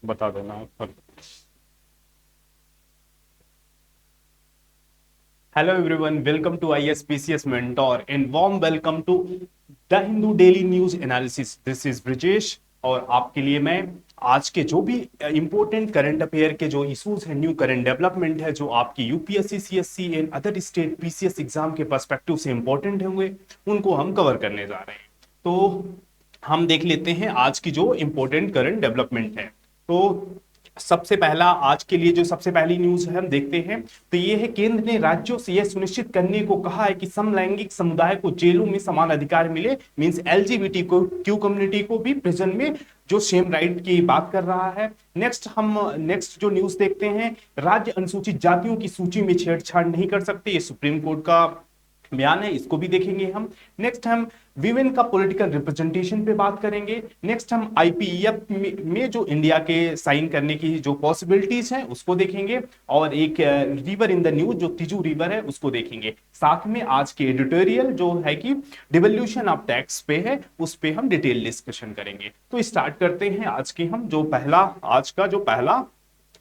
बता देना। Hello everyone, welcome to ISPCS mentor and warm welcome to the Hindu daily news analysis. This is Brijesh और आपके लिए मैं आज के जो भी इंपॉर्टेंट करंट अफेयर के जो इश्यूज हैं, न्यू करंट डेवलपमेंट है जो आपकी UPSC, CSC and other state PCS exam के पर्सपेक्टिव से इंपॉर्टेंट होंगे, उनको हम कवर करने जा रहे हैं। तो हम देख लेते हैं आज की जो इंपॉर्टेंट करंट डेवलपमेंट है। तो सबसे पहला आज के लिए जो सबसे पहली न्यूज है हम देखते हैं, तो ये है केंद्र ने राज्यों से यह सुनिश्चित करने को कहा है कि समलैंगिक समुदाय को जेलों में समान अधिकार मिले। मींस एलजीबीटी को क्यू कम्युनिटी को भी प्रिजन में जो सेम राइट की बात कर रहा है। नेक्स्ट जो न्यूज देखते हैं, राज्य अनुसूचित जातियों की सूची में छेड़छाड़ नहीं कर सकते, ये सुप्रीम कोर्ट का बयान है, इसको भी देखेंगे हम। नेक्स्ट हम विमेन का पॉलिटिकल रिप्रेजेंटेशन पे बात करेंगे। नेक्स्ट हम आईपीईएफ में जो इंडिया के साइन करने की जो पॉसिबिलिटीज हैं उसको देखेंगे, और एक रिवर इन द न्यूज जो तिजू रिवर है उसको देखेंगे। साथ में आज के एडिटोरियल जो है कि डिवोल्यूशन ऑफ टैक्स पे है, उस पे हम डिटेल डिस्कशन करेंगे। तो स्टार्ट करते हैं आज के हम जो पहला आज का जो पहला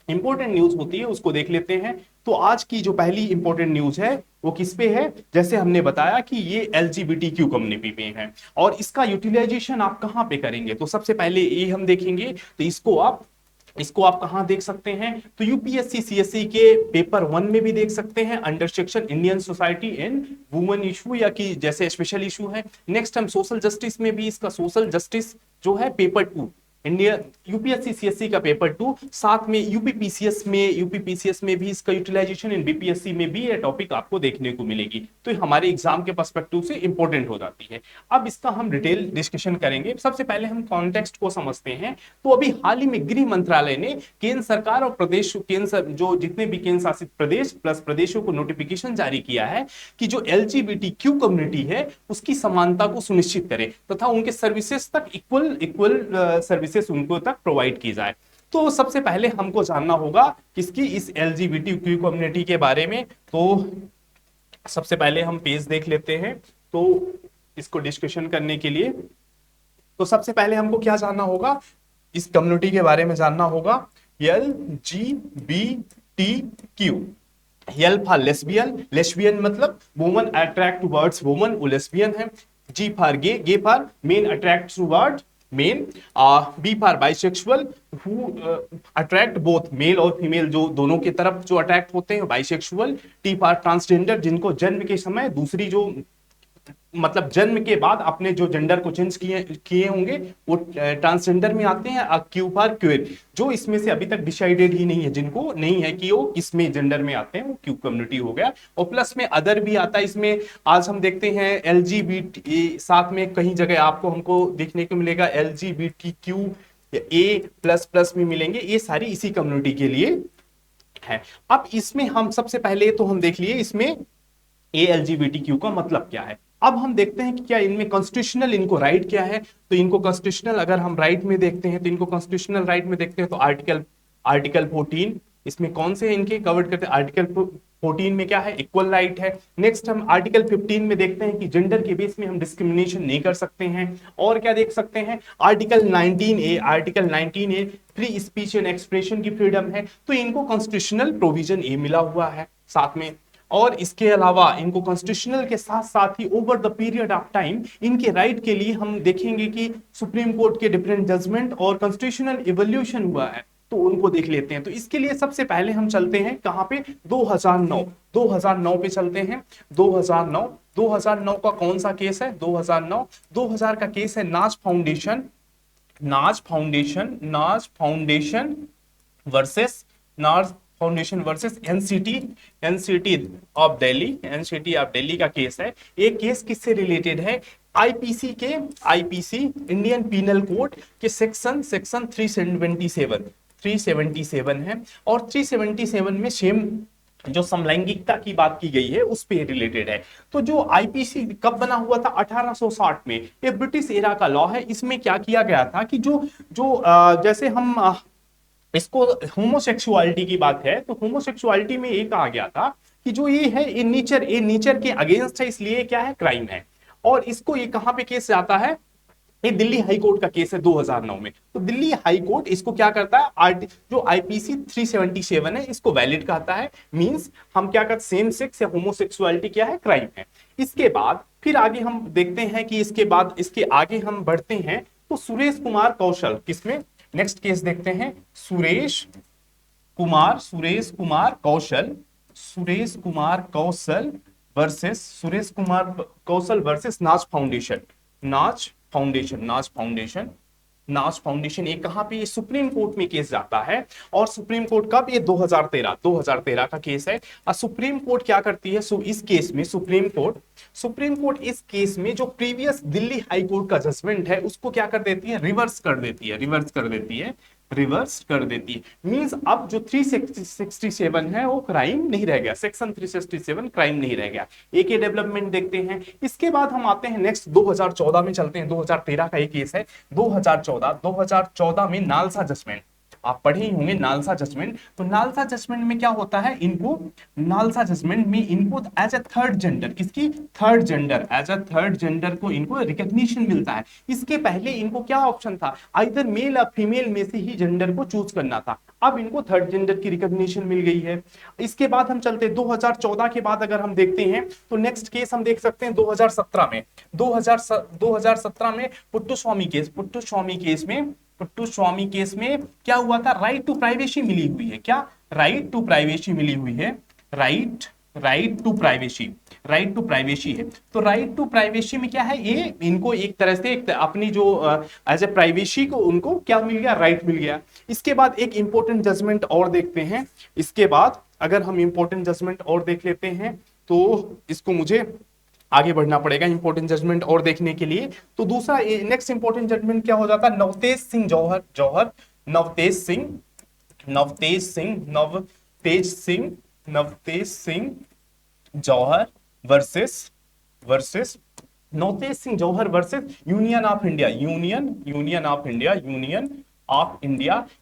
इंपॉर्टेंट न्यूज होती है उसको देख लेते हैं। तो आज की जो पहली इंपॉर्टेंट न्यूज है वो किस पे है, जैसे हमने बताया कि ये LGBTQ कम्युनिटी पे है और इसका यूटिलाइजेशन आप कहां पे करेंगे। तो सबसे पहले ये हम देखेंगे, तो इसको आप कहां देख सकते हैं, तो यूपीएससी सीएससी के पेपर 1 में भी देख सकते हैं under section Indian society and women issue, या कि जैसे स्पेशल इशू है। नेक्स्ट हम सोशल जस्टिस में भी इसका सोशल जस्टिस जो है पेपर 2 इंडिया यूपीएससी सीएससी का पेपर 2, साथ में यूपीपीसीएस में भी इसका यूटिलाइजेशन इन बीपीएससी में भी ये टॉपिक आपको देखने को मिलेगी। तो हमारे एग्जाम के पर्सपेक्टिव से इंपॉर्टेंट हो जाती है। अब इसका हम डिटेल डिस्कशन करेंगे। सबसे पहले हम कॉन्टेक्स्ट को समझते हैं। तो अभी हाल ही में गृह मंत्रालय ने केंद्र सरकार और केंद्र जो जितने भी केंद्र शासित प्रदेश प्लस प्रदेशों को नोटिफिकेशन जारी किया है कि जो LGBTQ कम्युनिटी है उसकी समानता को सुनिश्चित करे तथा उनके सर्विसेज तक इक्वल सर्विसेज उनको तक प्रोवाइड की जाए। तो सबसे पहले हमको जानना होगा किसकी, इस LGBTQ कम्युनिटी के बारे में। तो सबसे पहले हम पेज देख लेते हैं। तो इसको डिस्कशन करने के लिए तो सबसे पहले हमको क्या जानना होगा, इस कम्युनिटी के बारे में जानना होगा। LGBTQ, L for lesbian, lesbian मतलब वुमन अट्रैक्ट टुवर्ड्स वुमन, वो लेस्बियन है। G for gay, gay for men attract toward men. B for bisexual, who attract both male और फीमेल, जो दोनों की तरफ जो अट्रैक्ट होते हैं बाइसेक्सुअल। टी फॉर ट्रांसजेंडर, जिनको जन्म के समय दूसरी जो मतलब जन्म के बाद अपने जो जेंडर को चेंज किए किए होंगे वो ट्रांसजेंडर में आते हैं। क्यू फॉर क्वेर, जो इसमें से अभी तक डिसाइडेड ही नहीं है, जिनको नहीं है कि वो किसमें जेंडर में आते हैं, वो क्यू कम्युनिटी हो गया। और प्लस में अदर भी आता है इसमें। आज हम देखते हैं LGBT, साथ में कहीं जगह आपको हमको देखने को मिलेगा LGBTQ A प्लस प्लस में मिलेंगे, ये सारी इसी कम्युनिटी के लिए है। अब इसमें हम सबसे पहले तो हम देख लिए इसमें LGBTQ का मतलब क्या है। अब हम देखते हैं कि क्या इनमें कॉन्स्टिट्यूशनल इनको राइट क्या है। तो इनको कॉन्स्टिट्यूशनल अगर हम राइट में देखते हैं, तो इनको कॉन्स्टिट्यूशनल राइट में देखते हैं तो आर्टिकल 14 इसमें कौन से इनके कवर्ड करते हैं। आर्टिकल 14 में क्या है, इक्वल राइट है। नेक्स्ट हम आर्टिकल 15 में देखते हैं कि जेंडर के बेस में हम डिस्क्रिमिनेशन नहीं कर सकते हैं। और क्या देख सकते हैं, article 19A free speech and expression की फ्रीडम है। तो इनको कॉन्स्टिट्यूशनल प्रोविजन ये मिला हुआ है साथ में। और इसके अलावा इनको कॉन्स्टिट्यूशनल के साथ साथ ही over the period of time इनके राइट के लिए हम देखेंगे कि सुप्रीम कोर्ट के डिफरेंट जजमेंट और कॉन्स्टिट्यूशनल इवोल्यूशन हुआ है, तो उनको देख लेते हैं। तो इसके लिए सबसे पहले हम चलते हैं कहां पे, 2009 पे चलते हैं। 2009 का कौन सा केस है, 2000 का केस है नाज foundation versus NCT of Delhi का केस है। एक केस किससे रिलेटेड है, आईपीसी इंडियन पीनल कोड के सेक्शन 377 है। और 377 में सेम जो समलैंगिकता की बात की गई है उस पे रिलेटेड है। तो जो आईपीसी कब बना हुआ था, 1860 में, ये ब्रिटिश एरा का लॉ है। इसमें क्या किया गया था कि जो जो जैसे हम इसको होमोसेक्सुअलिटी की बात है, तो होमोसेक्सुअलिटी में ये कहा गया था कि जो ये है ये नेचर के अगेंस्ट है, इसलिए क्या है, क्राइम है। और इसको ये कहां पे केस जाता है, ये दिल्ली हाई कोर्ट का केस है 2009 में। तो दिल्ली हाई कोर्ट इसको क्या करता है, जो आईपीसी 377 है इसको वैलिड कहता है। मींस हम क्या करते, सेम सेक्स या होमोसेक्सुअलिटी क्या है, क्राइम है। इसके बाद फिर आगे हम देखते हैं कि इसके बाद इसके आगे हम बढ़ते हैं तो सुरेश कुमार कौशल, किसमें, नेक्स्ट केस देखते हैं, सुरेश कुमार कौशल वर्सेस नाज फाउंडेशन। एक कहां पे, सुप्रीम कोर्ट में केस जाता है। और सुप्रीम कोर्ट कब, ये 2013 का केस है। और सुप्रीम कोर्ट क्या करती है, इस केस में सुप्रीम कोर्ट इस केस में जो प्रीवियस दिल्ली हाई कोर्ट का जजमेंट है उसको क्या कर देती है, रिवर्स कर देती है। मींस अब जो 367 है वो क्राइम नहीं रह गया, सेक्शन 367 क्राइम नहीं रह गया। एक ये डेवलपमेंट देखते हैं। इसके बाद हम आते हैं नेक्स्ट 2014 में चलते हैं। 2013 का एक केस है, 2014 में नालसा जजमेंट, आप पढ़े ही होंगे नालसा जजमेंट। तो नालसा जजमेंट में क्या होता है, नालसा जजमेंट में इनको as a third gender, as a third gender को इनको रिकॉग्निशन मिलता है। इसके पहले इनको क्या ऑप्शन था, आइदर मेल या फीमेल में से ही जेंडर को चूज करना था। अब इनको थर्ड जेंडर की रिकॉग्निशन मिल गई है। इसके बाद हम चलते हैं 2014 के बाद अगर हम देखते हैं तो नेक्स्ट केस हम देख सकते हैं 2017 में। 2017 में पुट्टू स्वामी केस में क्या हुआ था, राइट टू प्राइवेसी मिली हुई है। क्या, राइट टू प्राइवेसी मिली हुई है, राइट टू प्राइवेसी है। तो राइट टू प्राइवेसी में क्या है, ये इनको एक तरह से अपनी जो एज ए प्राइवेसी को उनको क्या मिल गया, राइट मिल गया। इसके बाद एक इंपॉर्टेंट जजमेंट और देखते हैं। इसके बाद अगर हम इंपॉर्टेंट जजमेंट और देख लेते हैं तो इसको मुझे आगे बढ़ना पड़ेगा इंपॉर्टेंट जजमेंट और देखने के लिए। तो दूसरा नेक्स्ट इंपॉर्टेंट जजमेंट क्या हो जाता है, नवतेज सिंह जौहर वर्सेस यूनियन ऑफ इंडिया।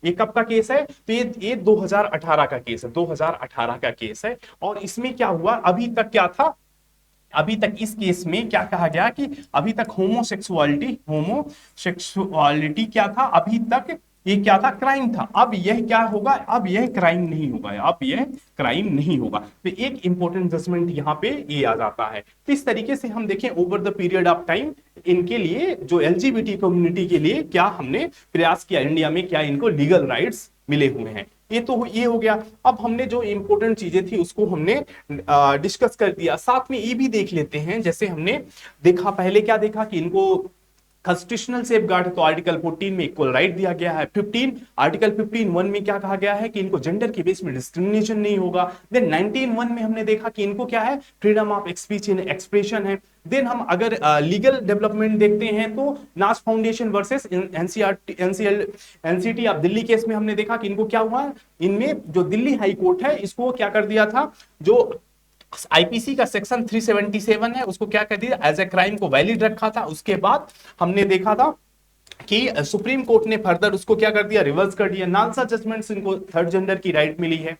ये कब का केस है, तो ये 2018 का केस है, 2018 का केस है। और इसमें क्या हुआ, अभी तक क्या था, अभी तक इस केस में क्या कहा गया कि अभी तक होमोसेक्सुअलिटी क्या था, अभी तक ये क्या था, क्राइम था। अब यह क्या होगा, अब यह क्राइम नहीं होगा। तो एक इंपॉर्टेंट जजमेंट यहाँ पे ये आ जाता है। तो इस तरीके से हम देखें over the period of time इनके लिए, जो एलजीबीटी कम्युनिटी के लिए क्या हमने प्रयास किया, इंडिया में क्या इनको लीगल राइट्स मिले हुए हैं। ये हो गया। अब हमने जो इंपॉर्टेंट चीजें थी उसको हमने डिस्कस कर दिया। साथ में ये भी देख लेते हैं, जैसे हमने देखा पहले क्या देखा कि इनको कॉन्स्टिट्यूशनल सेफगार्ड, तो आर्टिकल 14 में इक्वल राइट दिया गया है। आर्टिकल 15(1) में क्या कहा गया है कि इनको जेंडर के बेस में डिस्क्रिमिनेशन नहीं होगा। देन 19(1) में हमने देखा कि इनको क्या है, freedom of speech and expression है। देन हम अगर लीगल डेवलपमेंट देखते हैं तो नाज foundation versus NCT of Delhi case में हमने देखा कि इनको क्या हुआ, इनमें जो दिल्ली हाई कोर्ट है इसको क्या कर दिया था, जो आईपीसी का सेक्शन 377 है उसको क्या कर दिया, एज ए क्राइम को वैलिड रखा था। उसके बाद हमने देखा था कि सुप्रीम कोर्ट ने फर्दर उसको क्या कर दिया, रिवर्स कर दिया। नालसा जजमेंट्स इनको थर्ड जेंडर की राइट मिली है।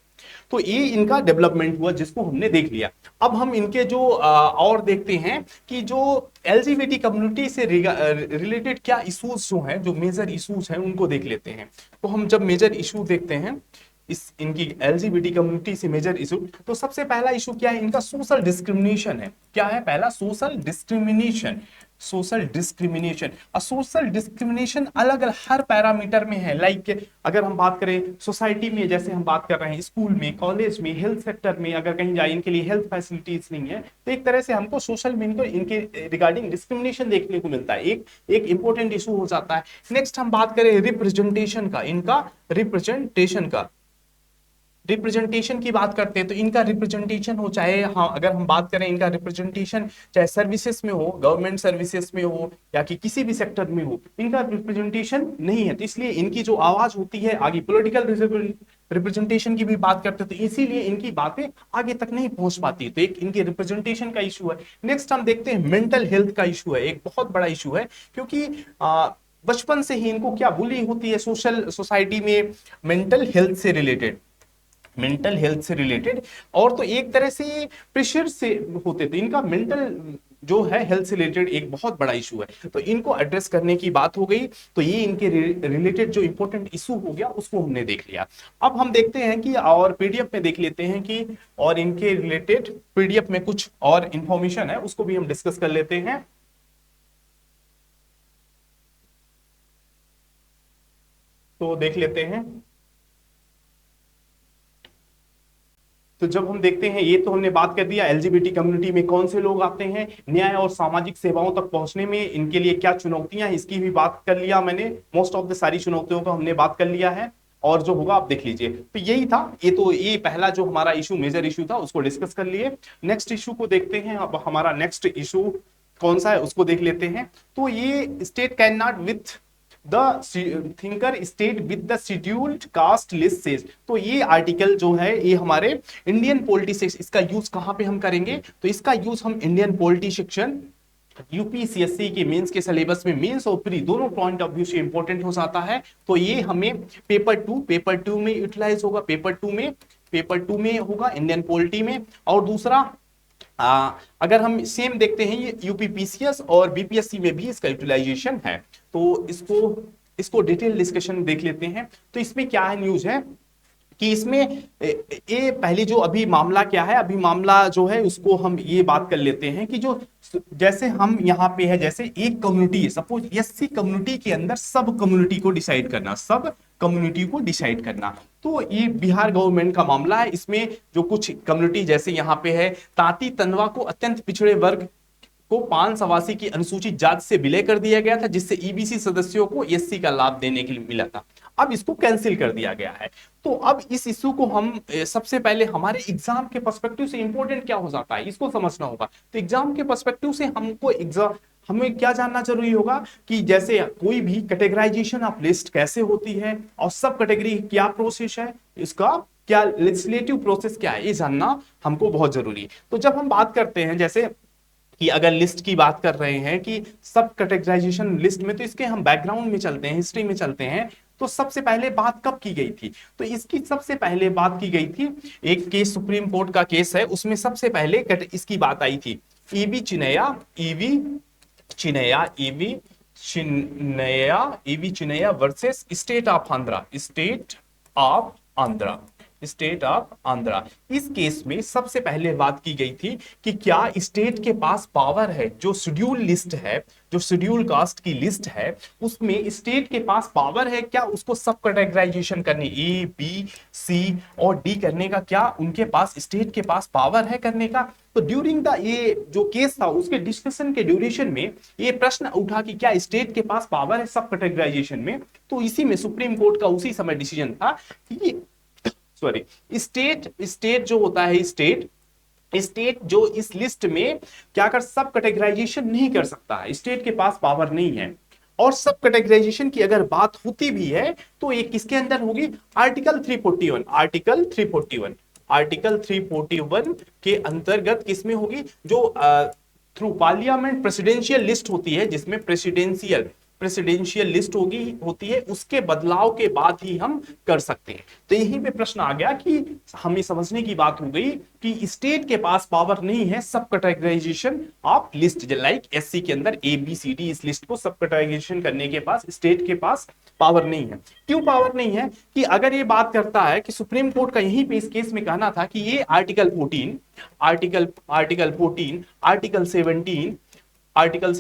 तो ये इनका डेवलपमेंट हुआ जिसको हमने देख लिया। अब हम इनके जो और देखते हैं कि जो एलजीबीटी कम्युनिटी से रिलेटेड क्या इश्यूज जो हैं, जो मेजर इश्यूज हैं उनको देख लेते हैं। तो हम जब मेजर इशू देखते हैं इस इनकी एलजीबीटी कम्युनिटी से मेजर इशू, तो सबसे पहला इशू क्या है, इनका सोशल डिस्क्रिमिनेशन है। क्या है पहला, सोशल डिस्क्रिमिनेशन। सोशल डिस्क्रिमिनेशन अलग अलग हर पैरामीटर में है। लाइक अगर हम बात करें सोसाइटी में, जैसे हम बात कर रहे हैं स्कूल में, कॉलेज में, हेल्थ सेक्टर में, अगर कहीं जाए इनके लिए हेल्थ फैसिलिटीज नहीं है, तो एक तरह से हमको सोशल में इनके रिगार्डिंग डिस्क्रिमिनेशन देखने को मिलता है। एक इंपॉर्टेंट इशू हो जाता है। नेक्स्ट हम बात करें रिप्रेजेंटेशन का, इनका रिप्रेजेंटेशन की बात करते हैं तो इनका रिप्रेजेंटेशन हो, चाहे हाँ अगर हम बात करें इनका रिप्रेजेंटेशन चाहे सर्विसेज में हो, गवर्नमेंट सर्विसेज में हो या कि किसी भी सेक्टर में हो, इनका रिप्रेजेंटेशन नहीं है। तो इसलिए इनकी जो आवाज होती है आगे पॉलिटिकल रिप्रेजेंटेशन की भी बात करते हैं, तो इसीलिए इनकी बातें आगे तक नहीं पहुंच पाती। तो एक इनके रिप्रेजेंटेशन का इशू है। नेक्स्ट हम देखते हैं मेंटल हेल्थ का इशू है, एक बहुत बड़ा इशू है, क्योंकि बचपन से ही इनको क्या बुली होती है सोसाइटी में मेंटल हेल्थ से रिलेटेड। और तो एक तरह से प्रेशर से होते थे, इनका जो है हेल्थ से रिलेटेड एक बहुत बड़ा इशू है, तो इनको एड्रेस करने की बात हो गई। तो ये इनके रिलेटेड जो इंपॉर्टेंट इशू हो गया उसको हमने देख लिया। अब हम देखते हैं कि और पीडीएफ में देख लेते हैं कि और इनके रिलेटेड पीडीएफ में कुछ और इंफॉर्मेशन है उसको भी हम डिस्कस कर लेते हैं। तो देख लेते हैं। तो जब हम देखते हैं, ये तो हमने बात कर दिया एलजीबीटी कम्युनिटी में कौन से लोग आते हैं, न्याय और सामाजिक सेवाओं तक पहुंचने में इनके लिए क्या चुनौतियां हैं, इसकी भी बात कर लिया मैंने। मोस्ट ऑफ द सारी चुनौतियों का हमने बात कर लिया है, और जो होगा आप देख लीजिए। तो यही था, ये पहला जो हमारा इशू, मेजर इशू था, उसको डिस्कस कर लिए। नेक्स्ट इशू को देखते हैं। अब हमारा नेक्स्ट इशू कौन सा है उसको देख लेते हैं। तो ये state can not with the thinker state with the scheduled caste list says. तो ये आर्टिकल जो है ये हमारे इंडियन पॉलिटी सेक्शन, इसका यूज कहां पे हम करेंगे, तो इसका यूज हम इंडियन पॉलिटी सेक्शन यूपीसीएससी के मेंस के सिलेबस में, मेंस और प्री दोनों पॉइंट ऑफ व्यू से इंपॉर्टेंट हो जाता है। तो ये हमें पेपर टू में यूटिलाइज होगा, पेपर टू में होगा इंडियन पॉलिटी में। और दूसरा अगर हम सेम देखते हैं, ये यूपीपीसीएस और बीपीएससी में भी इसका यूटिलाइजेशन है। तो इसको डिटेल डिस्कशन देख लेते हैं। तो इसमें क्या है न्यूज है कि इसमें ये पहले जो अभी मामला क्या है, अभी मामला जो है उसको हम ये बात कर लेते हैं कि जो जैसे हम यहाँ पे है, जैसे एक कम्युनिटी है, सपोज एससी कम्युनिटी के अंदर सब कम्युनिटी को डिसाइड करना, सब कम्युनिटी को डिसाइड करना। तो ये बिहार गवर्नमेंट का मामला है। इसमें जो कुछ कम्युनिटी जैसे यहाँ पे है, तांती तनवा को अत्यंत पिछड़े वर्ग को 5 की अनुसूचित जाति से विलय कर दिया गया था, जिससे ईबीसी सदस्यों को एससी का लाभ देने के लिए मिला था। अब इसको कैंसिल कर दिया गया है। तो अब इस इशू को हम सबसे पहले हमारे एग्जाम के पर्सपेक्टिव से इंपॉर्टेंट क्या हो जाता है इसको समझना होगा। तो एग्जाम के पर्सपेक्टिव से हमें क्या जानना जरूरी होगा कि जैसे कोई भी कैटेगराइजेशन ऑफ लिस्ट कैसे होती है, और सब कैटेगरी क्या प्रोसेस है, इसका क्या लेजिस्लेटिव प्रोसेस क्या है, ये जानना हमको बहुत जरूरी है। तो जब हम बात करते हैं जैसे कि अगर लिस्ट की बात कर रहे हैं कि सब कैटेगराइजेशन लिस्ट में, तो इसके हम बैकग्राउंड में चलते हैं, हिस्ट्री में चलते हैं। तो सबसे पहले बात कब की गई थी, तो इसकी सबसे पहले बात की गई थी, एक केस सुप्रीम कोर्ट का केस है, उसमें सबसे पहले इसकी बात आई थी, E V Chinnaiah versus state of Andhra. इस केस में सबसे पहले बात की गई थी कि क्या स्टेट के पास पावर है, जो शेड्यूल लिस्ट है, जो शेड्यूल कास्ट की लिस्ट है, उसमें स्टेट के पास पावर है क्या उसको सब कैटेगराइजेशन करने, ए बी सी और डी करने का, क्या उनके पास स्टेट के पास पावर है करने का। तो ड्यूरिंग द ये जो केस था उसके डिस्कशन के ड्यूरेशन में ये प्रश्न उठा कि क्या स्टेट के पास पावर है सब कैटेगराइजेशन में। तो इसी में सुप्रीम कोर्ट का उसी समय डिसीजन था कि स्टेट जो होता है, स्टेट जो इस लिस्ट में क्या कर सब कैटेगराइजेशन नहीं कर सकता है, स्टेट के पास पावर नहीं है। और सब कैटेगराइजेशन की अगर बात होती भी है तो ये किसके अंदर होगी, आर्टिकल 341 के अंतर्गत किसमें होगी, जो थ्रू पार्लियामेंट प्रेसिडेंशियल लिस्ट होती है, जिसमें प्रेसिडेंशियल लिस्ट होती है, उसके बदलाव के बाद ही हम कर सकते हैं। तो यहीं पे प्रश्न आ गया कि हमें समझने की बात हो गई कि स्टेट के पास पावर नहीं है subcategorization of list, like SC के अंदर ए बी सी डी, इस लिस्ट को सब कैटेगराइजेशन करने के पास स्टेट के पास पावर नहीं है। क्यों पावर नहीं है, कि अगर ये बात करता है कि सुप्रीम कोर्ट का यहीं पे इस केस में कहना था कि ये आर्टिकल 14, आर्टिकल 17, आर्टिकल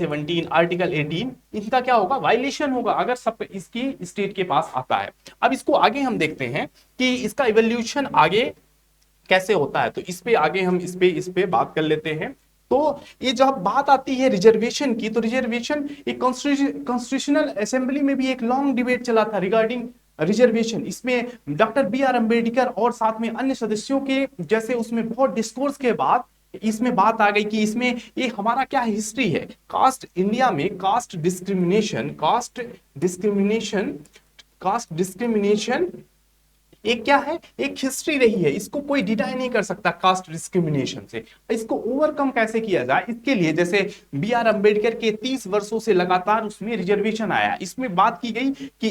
18 इनका क्या होगा, वायलेशन होगा अगर सब इसकी स्टेट के पास आता है। अब इसको आगे हम देखते हैं कि इसका इवोल्यूशन आगे कैसे होता है। तो इस पे आगे हम इस पे बात कर लेते हैं। तो ये जब बात आती है रिजर्वेशन की, तो रिजर्वेशन एक कॉन्स्टिट्यूशनल असेंबली में भी एक लॉन्ग डिबेट चला था रिगार्डिंग रिजर्वेशन। इसमें डॉक्टर BR अम्बेडकर और साथ में अन्य सदस्यों के जैसे उसमें बहुत डिस्कोर्स के बाद इसमें बात आ गई कि इसमें ये हमारा क्या हिस्ट्री है, कास्ट इंडिया में कास्ट डिस्क्रिमिनेशन एक क्या है, एक हिस्ट्री रही है, इसको कोई डिनाई नहीं कर सकता कास्ट डिस्क्रिमिनेशन से। इसको ओवरकम कैसे किया जाए, इसके लिए जैसे BR अम्बेडकर के 30 वर्षों से लगातार उसमें रिजर्वेशन आया, इसमें बात की गई कि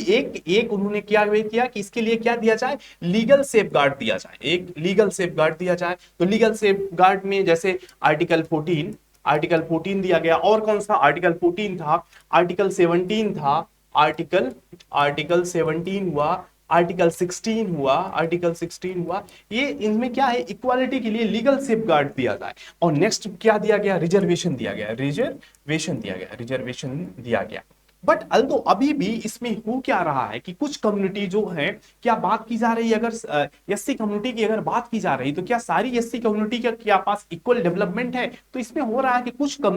एक उन्होंने किया कि इसके लिए क्या दिया जाए, लीगल सेफगार्ड दिया जाए, एक लीगल सेफगार्ड दिया जाए। तो लीगल सेफगार्ड में जैसे आर्टिकल 14 आर्टिकल 14 दिया गया, और कौन सा आर्टिकल 14 था, आर्टिकल 17 था, आर्टिकल आर्टिकल 17 हुआ, आर्टिकल 16 हुआ, आर्टिकल 16 हुआ। ये इनमें क्या है, इक्वालिटी के लिए लीगल सेफगार्ड दिया जाए। और नेक्स्ट क्या दिया गया, रिजर्वेशन दिया गया, रिजर्वेशन दिया गया, रिजर्वेशन दिया गया। बट अल्दो अभी भी इसमें हो क्या रहा है कि कुछ कम्युनिटी जो है, क्या बात की जा रही है, अगर एससी कम्युनिटी की अगर बात की जा रही है, तो क्या सारी एससी कम्युनिटी का क्या पास इक्वल डेवलपमेंट है? तो इसमें हो रहा है कि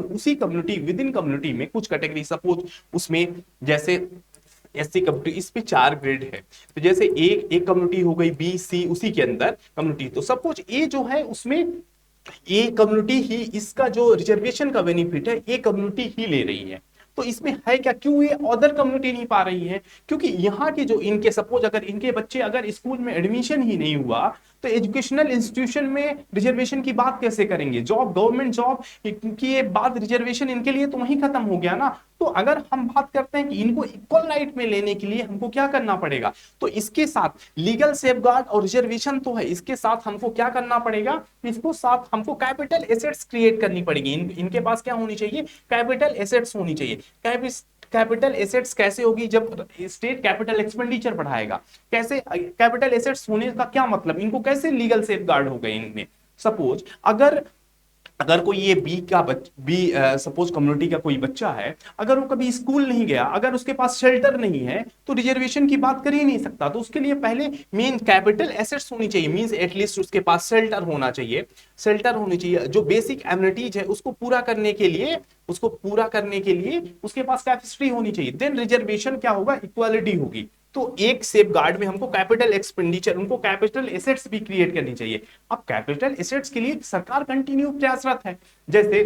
उसी कम्युनिटी, विद इन कम्युनिटी में कुछ कैटेगरी, सपोज उसमें जैसे एससी कम्युनिटी, इस पे 4 ग्रेड है, तो जैसे एक कम्युनिटी हो गई बी सी, उसी के अंदर कम्युनिटी, तो सपोज ए जो है उसमें ए कम्युनिटी ही इसका जो रिजर्वेशन का बेनिफिट है ए कम्युनिटी ही ले रही है। तो इसमें है क्या, क्यों ये अदर कम्युनिटी नहीं पा रही है? क्योंकि यहाँ के जो इनके, सपोज अगर इनके बच्चे अगर स्कूल में एडमिशन ही नहीं हुआ, तो एजुकेशनल इंस्टीट्यूशन में रिजर्वेशन की बात कैसे करेंगे? जॉब, गवर्नमेंट जॉब की ये बात, रिजर्वेशन इनके लिए तो वहीं खत्म हो गया ना। तो अगर हम बात करते हैं कि इनको इक्वल राइट में लेने के लिए हमको क्या करना पड़ेगा, तो इसके साथ लीगल सेफगार्ड और रिजर्वेशन तो है, इसके साथ हमको क्या करना पड़ेगा, इसको साथ हमको कैपिटल एसेट्स क्रिएट करनी पड़ेगी। इनके पास क्या होनी चाहिए, कैपिटल एसेट्स होनी चाहिए। कैपिटल एसेट्स कैसे होगी, जब स्टेट कैपिटल एक्सपेंडिचर बढ़ाएगा। कैसे कैपिटल एसेट्स होने का क्या मतलब, इनको कैसे लीगल सेफगार्ड हो गए इनमें? सपोज अगर अगर कोई ये बी सपोज कम्युनिटी का कोई बच्चा है, अगर वो कभी स्कूल नहीं गया, अगर उसके पास शेल्टर नहीं है, तो रिजर्वेशन की बात कर ही नहीं सकता। तो उसके लिए पहले मेन कैपिटल एसेट्स होनी चाहिए, मींस एटलीस्ट उसके पास शेल्टर होना चाहिए, शेल्टर होनी चाहिए। जो बेसिक एमिनिटीज है उसको पूरा करने के लिए, उसके पास कैपेसिटी होनी चाहिए। देन रिजर्वेशन क्या होगा, इक्वालिटी होगी। तो एक सेफ गार्ड में हमको कैपिटल एक्सपेंडिचर, उनको कैपिटल एसेट्स भी क्रिएट करनी चाहिए। अब कैपिटल एसेट्स के लिए सरकार कंटिन्यू प्रयासरत है, जैसे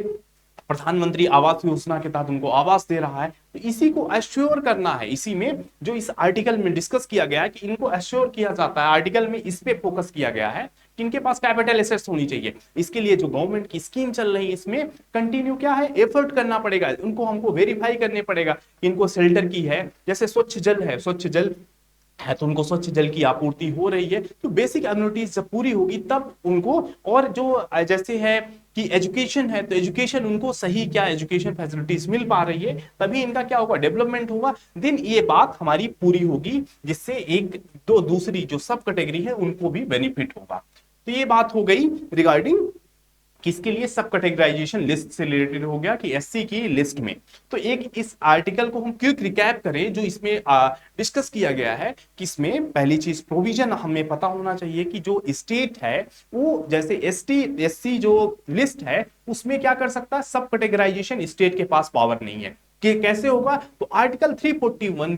प्रधानमंत्री आवास योजना के तहत उनको आवास दे रहा है, तो इसी को एश्योर करना है। इसी में जो इस आर्टिकल में डिस्कस किया गया है कि इनको एश्योर किया जाता है, आर्टिकल में इस पे फोकस किया गया है कि इनके पास कैपिटल एसेट्स होनी चाहिए। इसके लिए जो गवर्नमेंट की स्कीम चल रही है, इसमें कंटिन्यू क्या है, एफर्ट करना पड़ेगा, उनको हमको वेरीफाई करने पड़ेगा कि इनको शेल्टर की है। जैसे स्वच्छ जल है, स्वच्छ जल है तो उनको स्वच्छ जल की आपूर्ति हो रही है। तो बेसिक एमिनिटीज जब पूरी होगी तब उनको, और जो जैसे है कि एजुकेशन है, तो एजुकेशन उनको सही क्या एजुकेशन फैसिलिटीज मिल पा रही है, तभी इनका क्या होगा, डेवलपमेंट होगा। दिन ये बात हमारी पूरी होगी, जिससे एक दो दूसरी जो सब कैटेगरी है उनको भी बेनिफिट होगा। तो ये बात हो गई रिगार्डिंग किसके लिए, सब कैटेगराइजेशन लिस्ट से रिलेटेड हो गया कि एससी की लिस्ट में। तो एक इस आर्टिकल को हम क्विक रिकैप करें जो इसमें डिस्कस किया गया है कि इसमें पहली चीज प्रोविजन हमें पता होना चाहिए कि जो स्टेट है वो, जैसे एसटी एससी जो लिस्ट है उसमें क्या कर सकता है, सब कैटेगराइजेशन स्टेट के पास पावर नहीं है। कि कैसे होगा, तो आर्टिकल 341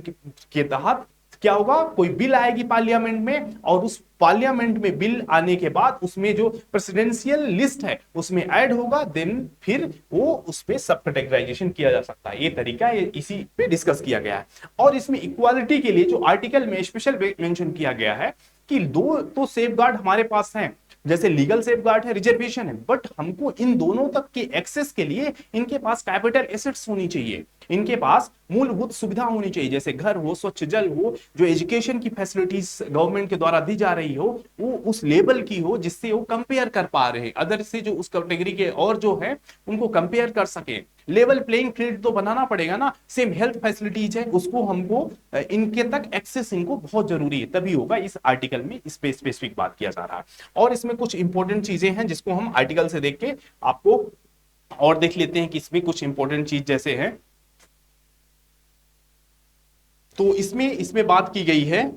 के तहत क्या होगा, कोई बिल आएगी पार्लियामेंट में, और उस पार्लियामेंट में बिल आने के बाद उसमें जो प्रेसिडेंशियल लिस्ट है उसमें ऐड होगा, देन फिर वो उस पे सब कैटेगराइजेशन किया जा सकता है। ये तरीका इसी पे डिस्कस किया गया है। और इसमें इक्वालिटी के लिए जो आर्टिकल में स्पेशल मेंशन किया गया है कि दो तो सेफगार्ड हमारे पास हैं, जैसे लीगल सेफगार्ड है, रिजर्वेशन है, बट हमको इन दोनों तक के एक्सेस के लिए इनके पास कैपिटल एसेट्स होनी चाहिए, इनके पास मूलभूत सुविधा होनी चाहिए, जैसे घर हो, स्वच्छ जल हो, जो एजुकेशन की फैसिलिटीज गवर्नमेंट के द्वारा दी जा रही हो वो उस लेवल की हो जिससे वो कंपेयर कर पा रहे हैं अदर से, जो उस कैटेगरी के और जो है उनको कंपेयर कर सके। लेवल प्लेइंग फील्ड तो बनाना पड़ेगा ना। सेम हेल्थ फैसिलिटीज है, उसको हमको इनके तक एक्सेस इनको बहुत जरूरी है, तभी होगा। इस आर्टिकल में इस पे स्पेसिफिक बात किया जा रहा है। और इसमें कुछ इंपॉर्टेंट चीजें हैं जिसको हम आर्टिकल से देख के आपको और देख लेते हैं कि इसमें कुछ इंपॉर्टेंट चीज जैसे है, तो इसमें बात की गई है,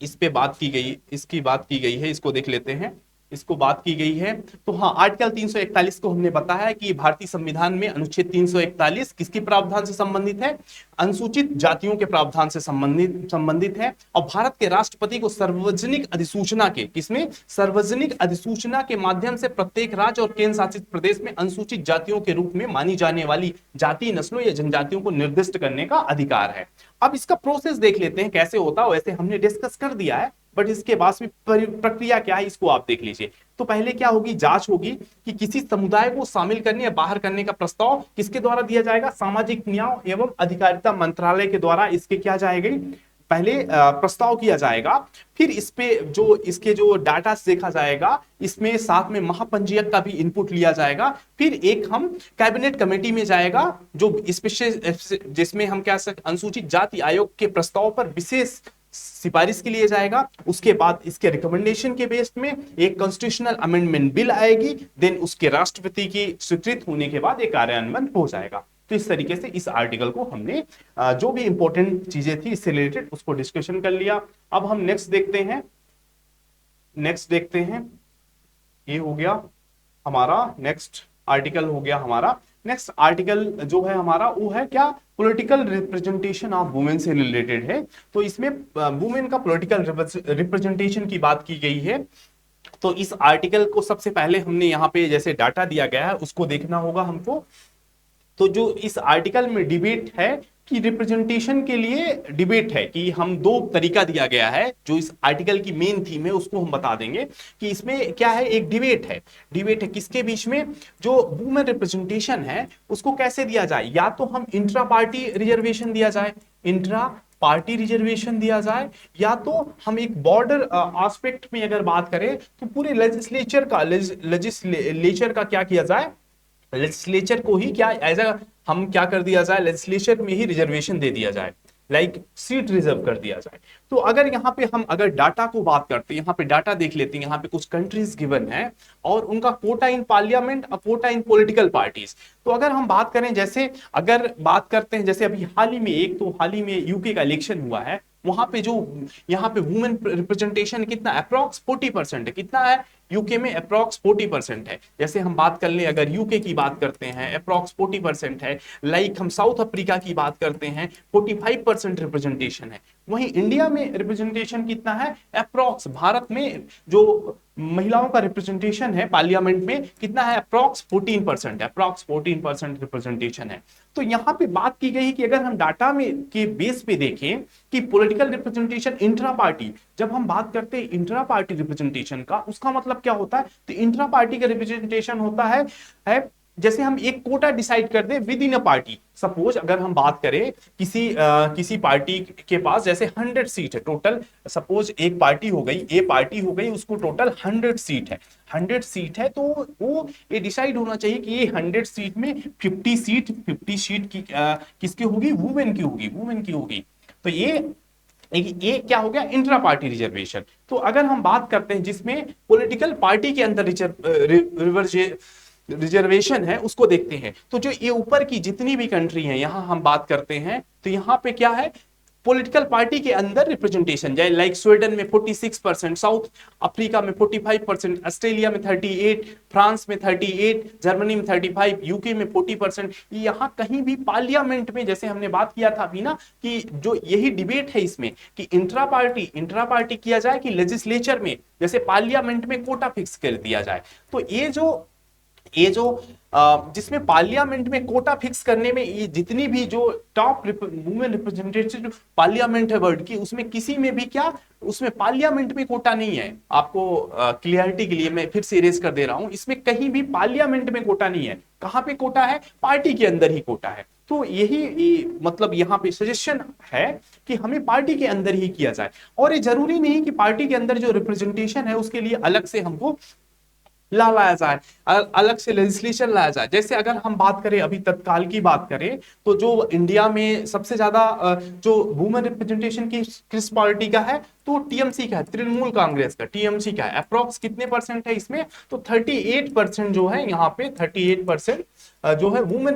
इस पे बात की गई, इसकी बात की गई है, इसको देख लेते हैं, इसको बात की गई है। तो हाँ, आर्टिकल 341 को हमने बताया कि भारतीय संविधान में अनुच्छेद 341 किसके प्रावधान से संबंधित है, अनुसूचित जातियों के प्रावधान से संबंधित है। और भारत के राष्ट्रपति को सार्वजनिक अधिसूचना के, किसमें, सार्वजनिक अधिसूचना के माध्यम से प्रत्येक राज्य और केंद्र शासित प्रदेश में अनुसूचित जातियों के रूप में मानी जाने वाली जाति, नस्लों या जनजातियों को निर्दिष्ट करने का अधिकार है। अब इसका प्रोसेस देख लेते हैं कैसे होता है। वैसे हमने डिस्कस कर दिया है, बट इसके बाद में प्रक्रिया क्या है इसको आप देख लीजिए। तो पहले क्या होगी, जांच होगी कि किसी समुदाय को शामिल करने या बाहर करने का प्रस्ताव किसके द्वारा दिया जाएगा, सामाजिक न्याय एवं अधिकारिता मंत्रालय के द्वारा इसके क्या जाएगी, पहले प्रस्ताव किया जाएगा, फिर इस पे जो इसके जो डाटा देखा जाएगा, इसमें साथ में महापंजीयक का भी इनपुट लिया जाएगा, फिर एक हम कैबिनेट कमेटी में जाएगा जो जिसमें हम क्या सकते अनुसूचित जाति आयोग के प्रस्ताव पर विशेष सिफारिश के लिए जाएगा। उसके बाद इसके रिकमेंडेशन के बेस में एक कॉन्स्टिट्यूशनल अमेंडमेंट बिल आएगी, देन उसके राष्ट्रपति की स्वीकृत होने के बाद एक कार्यान्वयन हो जाएगा। तो इस तरीके से इस आर्टिकल को हमने जो भी इंपॉर्टेंट चीजें थी इससे रिलेटेड उसको डिस्कशन कर लिया। अब हम नेक्स्ट देखते हैं, ये हो गया हमारा नेक्स्ट आर्टिकल, हो गया हमारा नेक्स्ट आर्टिकल जो है हमारा वो है क्या, पॉलिटिकल रिप्रेजेंटेशन ऑफ वुमेन से रिलेटेड है। तो इसमें वुमेन का पॉलिटिकल रिप्रेजेंटेशन की बात की गई है। तो इस आर्टिकल को सबसे पहले हमने यहाँ पे जैसे डाटा दिया गया है उसको देखना होगा हमको। तो जो इस आर्टिकल में डिबेट है कि रिप्रेजेंटेशन के लिए डिबेट है कि हम दो तरीका दिया गया है, जो इस आर्टिकल की मेन थीम है उसको हम बता देंगे कि इसमें क्या है, एक डिबेट है किसके बीच में, जो वुमेन रिप्रेजेंटेशन है उसको कैसे दिया जाए, या तो हम इंट्रा पार्टी रिजर्वेशन दिया जाए, इंट्रा पार्टी रिजर्वेशन दिया जाए, या तो हम एक बॉर्डर एस्पेक्ट में अगर बात करें तो पूरे लेजिस्लेचर का क्या किया जाए, लेजिस्लेचर को ही क्या एज अ हम क्या कर दिया जाए, लेजिस्लेचर में ही रिजर्वेशन दे दिया जाए, लाइक सीट रिजर्व कर दिया जाए। तो अगर यहाँ पे हम अगर डाटा को बात करते हैं, यहाँ पे डाटा देख लेते हैं, यहाँ पे कुछ कंट्रीज गिवन है और उनका कोटा इन पार्लियामेंट और कोटा इन पॉलिटिकल पार्टीज। तो अगर हम बात करें, जैसे अगर बात करते हैं जैसे अभी हाल ही में यूके का इलेक्शन हुआ है, वहां पे जो यहाँ पे वुमेन रिप्रेजेंटेशन कितना अप्रॉक्स 40% है, कितना है यूके में अप्रॉक्स 40% है। जैसे हम बात कर ले अगर यूके की बात करते हैं अप्रॉक्स 40% है, लाइक हम साउथ अफ्रीका की बात करते हैं 45% रिप्रेजेंटेशन है। वहीं इंडिया में रिप्रेजेंटेशन कितना है अप्रॉक्स, भारत में जो महिलाओं का रिप्रेजेंटेशन है पार्लियामेंट में कितना है अप्रॉक्स 14% है, अप्रॉक्स 14% रिप्रेजेंटेशन है। तो यहाँ पे बात की गई कि अगर हम डाटा में के बेस पे देखें कि पॉलिटिकल रिप्रेजेंटेशन इंट्रा पार्टी, जब हम बात करते हैं इंट्रा पार्टी रिप्रेजेंटेशन का, उसका मतलब क्या होता है, तो इंट्रा पार्टी का रिप्रेजेंटेशन होता है जैसे हम एक कोटा डिसाइड कर दे within a party. Suppose अगर हम बात करें किसी पार्टी के पास जैसे 100 सीट है टोटल, सपोज एक पार्टी हो गई, ए पार्टी हो गई, उसको टोटल 100 सीट है, 100 सीट है, तो वो ये डिसाइड होना चाहिए कि ये 100 सीट में 50 सीट की किसकी होगी, वुमेन की होगी। तो ये क्या हो गया, इंट्रा पार्टी रिजर्वेशन। तो अगर हम बात करते हैं जिसमें पॉलिटिकल पार्टी के अंदर रिजर्वेशन है उसको देखते हैं, तो जो ये ऊपर की जितनी भी कंट्री हैं यहां हम बात करते हैं, तो यहां पे क्या है, पॉलिटिकल पार्टी के अंदर रिप्रेजेंटेशन, जैसे लाइक स्वीडन में 46%, साउथ अफ्रीका में 45%, ऑस्ट्रेलिया में 38%, फ्रांस में 38%, जर्मनी में 35%, यूके में 40%। यहाँ कहीं भी पार्लियामेंट में, जैसे हमने बात किया था अभी ना कि जो यही डिबेट है इसमें कि इंट्रा पार्टी किया जाए कि लेजिस्लेचर में, जैसे पार्लियामेंट में कोटा फिक्स कर दिया जाए। तो ये जो जिसमें पार्लियामेंट में कोटा फिक्स करने में ये जितनी भी जो टॉप वुमेन रिप्रेजेंटेटिव पार्लियामेंट है वर्ल्ड की, उसमें किसी में भी क्या, उसमें पार्लियामेंट में कोटा नहीं है। आपको क्लियरिटी के लिए मैं फिर से इरेज कर दे रहा हूं, इसमें कहीं भी पार्लियामेंट में कोटा नहीं है। कहां पे कोटा है, पार्टी के अंदर ही कोटा है। तो यही मतलब यहाँ पे सजेशन है कि हमें पार्टी के अंदर ही किया जाए, और ये जरूरी नहीं कि पार्टी के अंदर जो रिप्रेजेंटेशन है उसके लिए अलग से हमको लाया जाए, अलग से लेजिस्लेशन लाया जाए। जैसे अगर हम बात करें अभी तत्काल की बात करें, तो जो इंडिया में सबसे ज्यादा जो वुमेन रिप्रेजेंटेशन की किस पार्टी का है, तो टीएमसी का है, तृणमूल कांग्रेस का, टीएमसी का है। अप्रॉक्स कितने परसेंट है इसमें, तो 38% जो है यहाँ पे 38% जो है वुमेन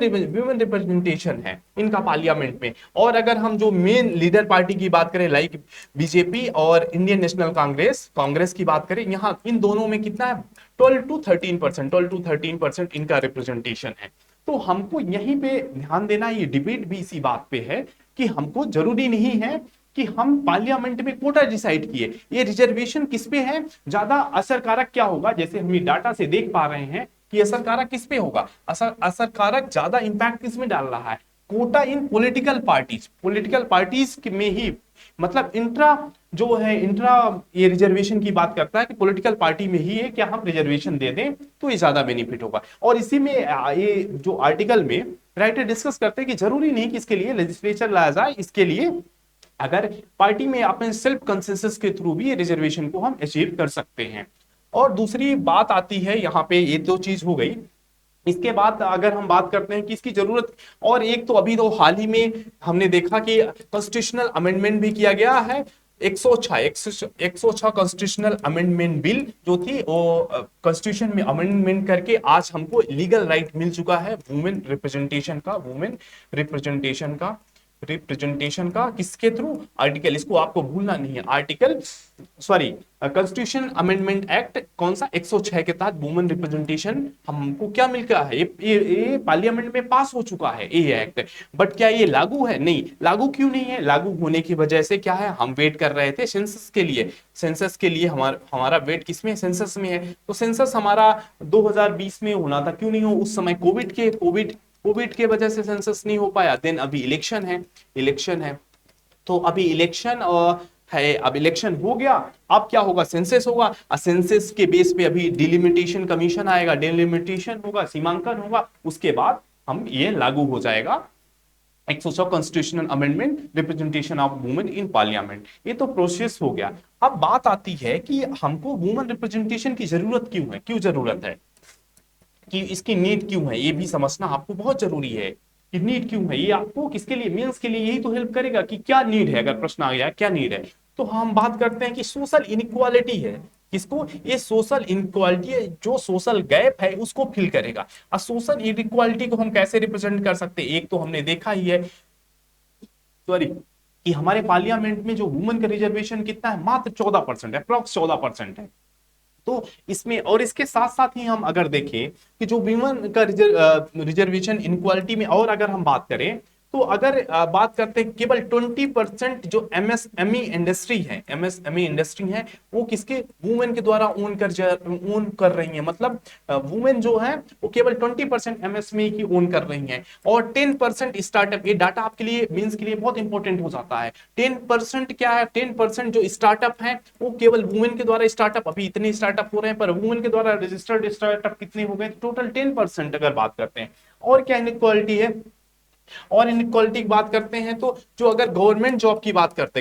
रिप्रेजेंटेशन है इनका पार्लियामेंट में। और अगर हम जो मेन लीडर पार्टी की बात करें लाइक बीजेपी और इंडियन नेशनल कांग्रेस की बात करें, यहाँ इन दोनों में कितना है, 12 to 13% इनका रिप्रेजेंटेशन है। तो हमको यहीं पे ध्यान देना, ये डिबेट भी इसी बात पे है कि हमको जरूरी नहीं है कि हम पार्लियामेंट में कोटा डिसाइड किए, ये रिजर्वेशन किस पे है, ज्यादा असरकारक क्या होगा। जैसे हम ये डाटा से देख पा रहे हैं कि असरकारक किस पे होगा, असरकारक ज्यादा इंपैक्ट किस में डाल रहा है, कोटा इन पॉलिटिकल पार्टीज में ही, मतलब इंट्रा ये रिजर्वेशन की बात करता है कि पॉलिटिकल पार्टी में ही है, क्या हम रिजर्वेशन दे दें तो ये ज्यादा बेनिफिट होगा। और इसी में ये जो आर्टिकल में राइटर डिस्कस करते हैं कि जरूरी नहीं कि इसके लिए लेजिस्लेचर लाया जाए, इसके लिए अगर पार्टी में अपने सेल्फ कंसेंसस के थ्रू भी रिजर्वेशन को हम अचीव कर सकते हैं। और दूसरी बात आती है यहाँ पे, ये दो चीज हो गई। इसके बाद अगर हम बात करते हैं कि इसकी जरूरत, और एक तो अभी तो हाल ही में हमने देखा कि कॉन्स्टिट्यूशनल अमेंडमेंट भी किया गया है। 106 कॉन्स्टिट्यूशनल अमेंडमेंट बिल जो थी वो कॉन्स्टिट्यूशन में अमेंडमेंट करके आज हमको लीगल राइट मिल चुका है वुमेन रिप्रेजेंटेशन का किसके थ्रू, आर्टिकल, इसको आपको भूलना नहीं है, article sorry constitution amendment act कौन सा 106 के तहत वुमेन रिप्रेजेंटेशन हमको क्या मिल गया है, ये पार्लियामेंट में पास हो चुका है ये एक्ट। बट क्या ये लागू है? नहीं। लागू क्यों नहीं है? लागू होने की वजह से क्या है, हम वेट कर रहे थे सेंसस के लिए। सेंसस के लिए हमारा वेट किसमें, सेंसस में है। तो सेंसस हमारा 2020 में होना था, क्यों नहीं हो उस समय, कोविड के वजह से सेंसस नहीं हो पाया। देन अभी इलेक्शन है, तो अभी इलेक्शन है, अब इलेक्शन हो गया, अब क्या होगा, सेंसस होगा। सेंसस के बेस पे अभी डिलिमिटेशन कमीशन आएगा, डिलिमिटेशन होगा, सीमांकन होगा, उसके बाद हम ये लागू हो जाएगा 106 constitutional amendment representation of women in parliament. ये तो प्रोसेस हो गया। अब बात आती है कि हमको वुमेन रिप्रेजेंटेशन की जरूरत क्यों है, क्यों जरूरत है, कि इसकी नीड क्यों है, ये भी समझना आपको बहुत जरूरी है कि नीड क्यों है। ये आपको किसके लिए, मेंस के लिए यही तो हेल्प करेगा कि क्या नीड है। अगर प्रश्न आ गया क्या नीड है, तो हम बात करते हैं कि सोशल इनइक्वालिटी है। किसको, ये सोशल इनइक्वालिटी, जो सोशल गैप है उसको फिल करेगा। और सोशल इनइक्वालिटी को हम कैसे रिप्रेजेंट कर सकते हैं, एक तो हमने देखा ही है, सॉरी, कि हमारे पार्लियामेंट में जो वुमेन का रिजर्वेशन कितना है, मात्र 14% है, अप्रॉक्स 14% है। तो इसमें, और इसके साथ साथ ही हम अगर देखें कि जो विमेन का रिजर्वेशन इनक्वालिटी में, और अगर हम बात करें तो अगर बात करते हैं केवल 20% जो एमएसएमई इंडस्ट्री है वो किसके, वुमेन के द्वारा ओन कर रही है। मतलब वुमेन जो है वो केवल 20% एमएसएमई की ओन कर रही है, और 10% स्टार्टअप, ये डाटा आपके लिए मींस के लिए बहुत इंपॉर्टेंट हो जाता है। 10% क्या है, 10% जो स्टार्टअप है वो केवल वुमेन के द्वारा स्टार्टअप, अभी इतने स्टार्टअप हो रहे हैं पर वुमेन के द्वारा रजिस्टर्ड स्टार्टअप कितने हो गए, टोटल 10% अगर बात करते हैं। और क्या इनइक्वालिटी है, और इनइक्वालिटी की बात करते हैं तो जो अगर गवर्नमेंट जॉब की बात करते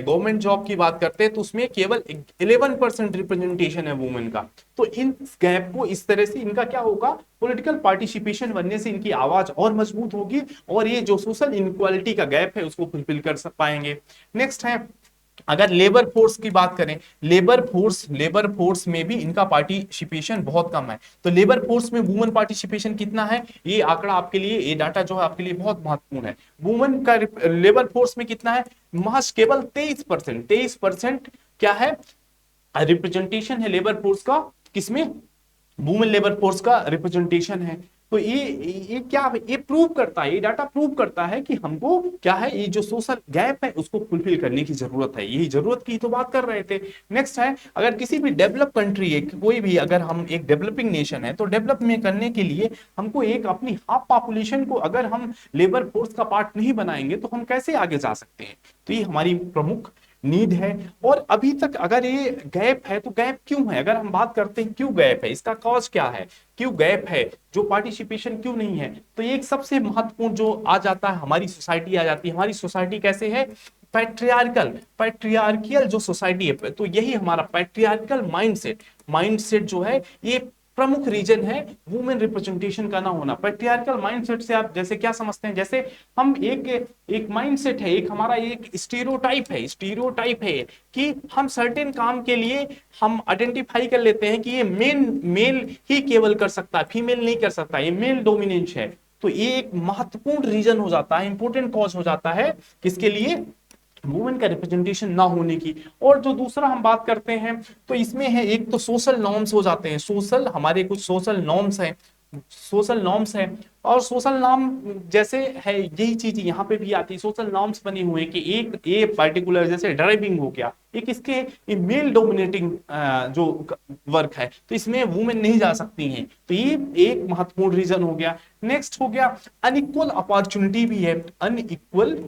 हैं तो उसमें केवल 11% रिप्रेजेंटेशन है वुमेन का। तो इन गैप को, इस तरह से इनका क्या होगा, पॉलिटिकल पार्टिसिपेशन बनने से इनकी आवाज और मजबूत होगी, और ये जो सोशल इनइक्वालिटी का गैप है उसको फुलफिल कर पाएंगे। नेक्स्ट है, अगर लेबर फोर्स की बात करें, लेबर फोर्स में भी इनका पार्टिसिपेशन बहुत कम है। तो लेबर फोर्स में वुमेन पार्टिसिपेशन कितना है, ये आंकड़ा आपके लिए, ये डाटा जो है आपके लिए बहुत महत्वपूर्ण है। वुमेन का लेबर फोर्स में कितना है, महज केवल 23% क्या है, रिप्रेजेंटेशन है लेबर फोर्स का, किसमें, वुमेन लेबर फोर्स का रिप्रेजेंटेशन है। तो ये क्या है, ये प्रूव करता है, ये डाटा प्रूव करता है कि हमको क्या है, ये जो सोशल गैप है उसको फुलफिल करने की जरूरत है। यही जरूरत की तो बात कर रहे थे। नेक्स्ट है, अगर किसी भी डेवलप कंट्री है, कोई भी, अगर हम एक डेवलपिंग नेशन है तो डेवलप में करने के लिए हमको एक अपनी हाफ पॉपुलेशन को अगर हम लेबर फोर्स का पार्ट नहीं बनाएंगे तो हम कैसे आगे जा सकते हैं। तो ये हमारी प्रमुख नीड है। और अभी तक अगर ये गैप है तो गैप क्यों है, अगर हम बात करते हैं क्यों गैप है, इसका कॉज क्या है, क्यों गैप है, जो पार्टिसिपेशन क्यों नहीं है, तो एक सबसे महत्वपूर्ण जो आ जाता है, हमारी सोसाइटी आ जाती है। हमारी सोसाइटी कैसे है, पैट्रियार्कियल जो सोसाइटी है, तो यही हमारा पैट्रियार्कल माइंडसेट जो है, ये प्रमुख रीजन है वुमेन रिप्रेजेंटेशन का ना होना। पैट्रियार्कल माइंडसेट से आप जैसे क्या समझते हैं, जैसे हम एक माइंडसेट है, एक हमारा एक स्टीरियोटाइप है कि हम सर्टेन काम के लिए हम आइडेंटिफाई कर लेते हैं कि ये मेल ही केवल कर सकता है, फीमेल नहीं कर सकता, ये मेल डोमिनेंस है। तो ये एक महत्वपूर्ण रीजन हो जाता है, इंपॉर्टेंट कॉज हो जाता है किसके लिए, वुमेन का रिप्रेजेंटेशन ना होने की। और जो दूसरा हम बात करते हैं तो इसमें है, एक तो सोशल नॉर्म्स हो जाते हैं, हमारे कुछ सोशल नॉर्म्स है। और सोशल नॉर्म जैसे है, यही चीज यहाँ पे भी आती है, सोशल नॉर्म्स बने हुए हैं कि एक ये पर्टिकुलर जैसे ड्राइविंग हो गया, एक इसके मेल डोमिनेटिंग जो वर्क है, तो इसमें वुमेन नहीं जा सकती हैं। तो ये एक महत्वपूर्ण रीजन हो गया। नेक्स्ट हो गया, अनइक्वल अपॉर्चुनिटी भी है, अनइक्वल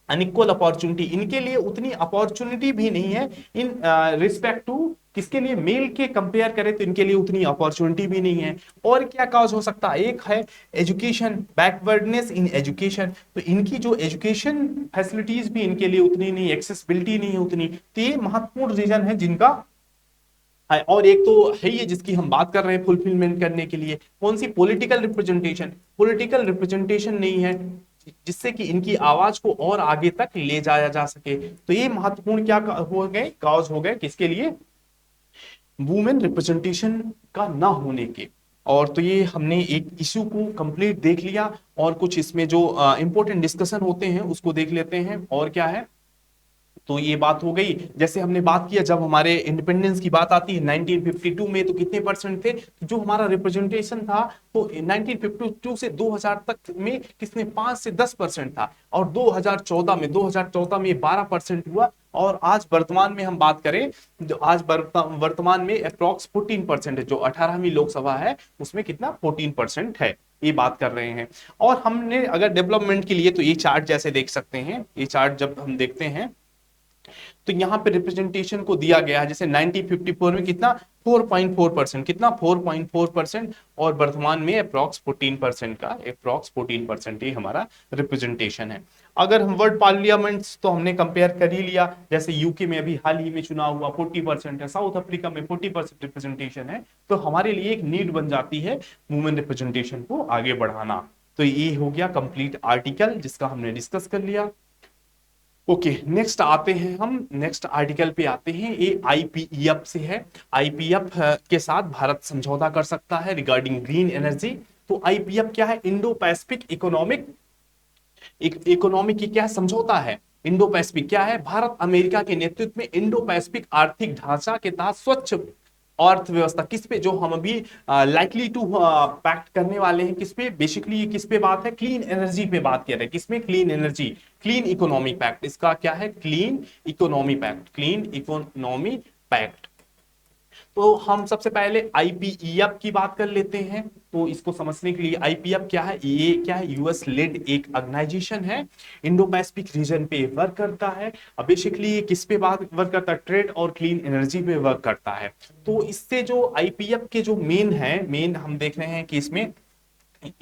अनइक्वल अपॉर्चुनिटी, इनके लिए उतनी अपॉर्चुनिटी भी नहीं है इन रिस्पेक्ट टू किसके लिए, मेल के कंपेयर करें तो इनके लिए उतनी अपॉर्चुनिटी भी नहीं है। और क्या काज हो सकता है, एक है एजुकेशन, बैकवर्डनेस इन एजुकेशन, तो इनकी जो एजुकेशन फैसिलिटीज भी इनके लिए उतनी नहीं, एक्सेसिबिलिटी नहीं है उतनी, तो ये महत्वपूर्ण रीजन है जिनका है। और एक तो है ये जिसकी हम बात कर रहे हैं फुलफिलमेंट करने के लिए, कौन सी, पॉलिटिकल रिप्रेजेंटेशन, पॉलिटिकल रिप्रेजेंटेशन नहीं है जिससे कि इनकी आवाज को और आगे तक ले जाया जा सके। तो ये महत्वपूर्ण क्या हो गए, काज हो गए किसके लिए, वुमेन रिप्रेजेंटेशन का ना होने के। और तो ये हमने एक इश्यू को कंप्लीट देख लिया, और कुछ इसमें जो इंपॉर्टेंट डिस्कशन होते हैं उसको देख लेते हैं। और क्या है, तो ये बात हो गई। जैसे हमने बात किया जब हमारे इंडिपेंडेंस की बात आती है 1952 में, तो कितने परसेंट थे जो हमारा रिप्रेजेंटेशन था, तो 1952 से 2000 तक में किसने 5 से 10% था, और 2014 में 12% हुआ। और आज वर्तमान में हम बात करें, जो आज वर्तमान में अप्रॉक्स 14% है, जो 18वीं लोकसभा है उसमें कितना 14% है, ये बात कर रहे हैं। और हमने अगर डेवलपमेंट के लिए, तो ये चार्ट जैसे देख सकते हैं, ये चार्ट जब हम देखते हैं तो यहां पे रिप्रेजेंटेशन को दिया गया है, जैसे 1954 में कितना 4.4%, कितना 4.4%, और वर्तमान में अप्रॉक्स 14% का, अप्रॉक्स 14% ही हमारा रिप्रेजेंटेशन है। अगर हम वर्ल्ड पार्लियामेंट्स तो हमने कंपेयर कर ही लिया, जैसे यूके में अभी हाल ही में चुनाव हुआ 40% है, साउथ अफ्रीका में 40% रिप्रेजेंटेशन है, तो हमारे लिए एक नीड बन जाती है वुमेन रिप्रेजेंटेशन को आगे बढ़ाना। तो ये हो गया कंप्लीट आर्टिकल जिसका हमने डिस्कस कर लिया। ओके, नेक्स्ट आते हैं हम, नेक्स्ट आर्टिकल पे आते हैं, ये आईपीईएफ से है। आईपीएफ के साथ भारत समझौता कर सकता है रिगार्डिंग ग्रीन एनर्जी। तो आईपीएफ क्या है, इंडो पैसिफिक इकोनॉमिक की क्या समझौता है। इंडो पैसिफिक क्या है, भारत अमेरिका के नेतृत्व में इंडो पैसिफिक आर्थिक ढांचा के तहत स्वच्छ अर्थव्यवस्था, किस पे, जो हम अभी लाइकली टू पैक्ट करने वाले हैं, किस पे, बेसिकली ये किस पे बात है, क्लीन एनर्जी पे बात कर रहे हैं, किसमें, clean energy, clean economy pact, इसका क्या है, clean economy pact, clean economy pact. तो हम सबसे पहले आईपीईएफ की बात कर लेते हैं। तो इसको समझने के लिए, आईपीएफ क्या है, ये क्या है, यूएस लेड एक ऑर्गेनाइजेशन है, इंडो पैसिफिक रीजन पे वर्क करता है। अब बेसिकली ये किस पे बात वर्क करता है, ट्रेड और क्लीन एनर्जी पे वर्क करता है। तो इससे जो आईपीएफ के जो मेन है, मेन हम देख रहे हैं कि इसमें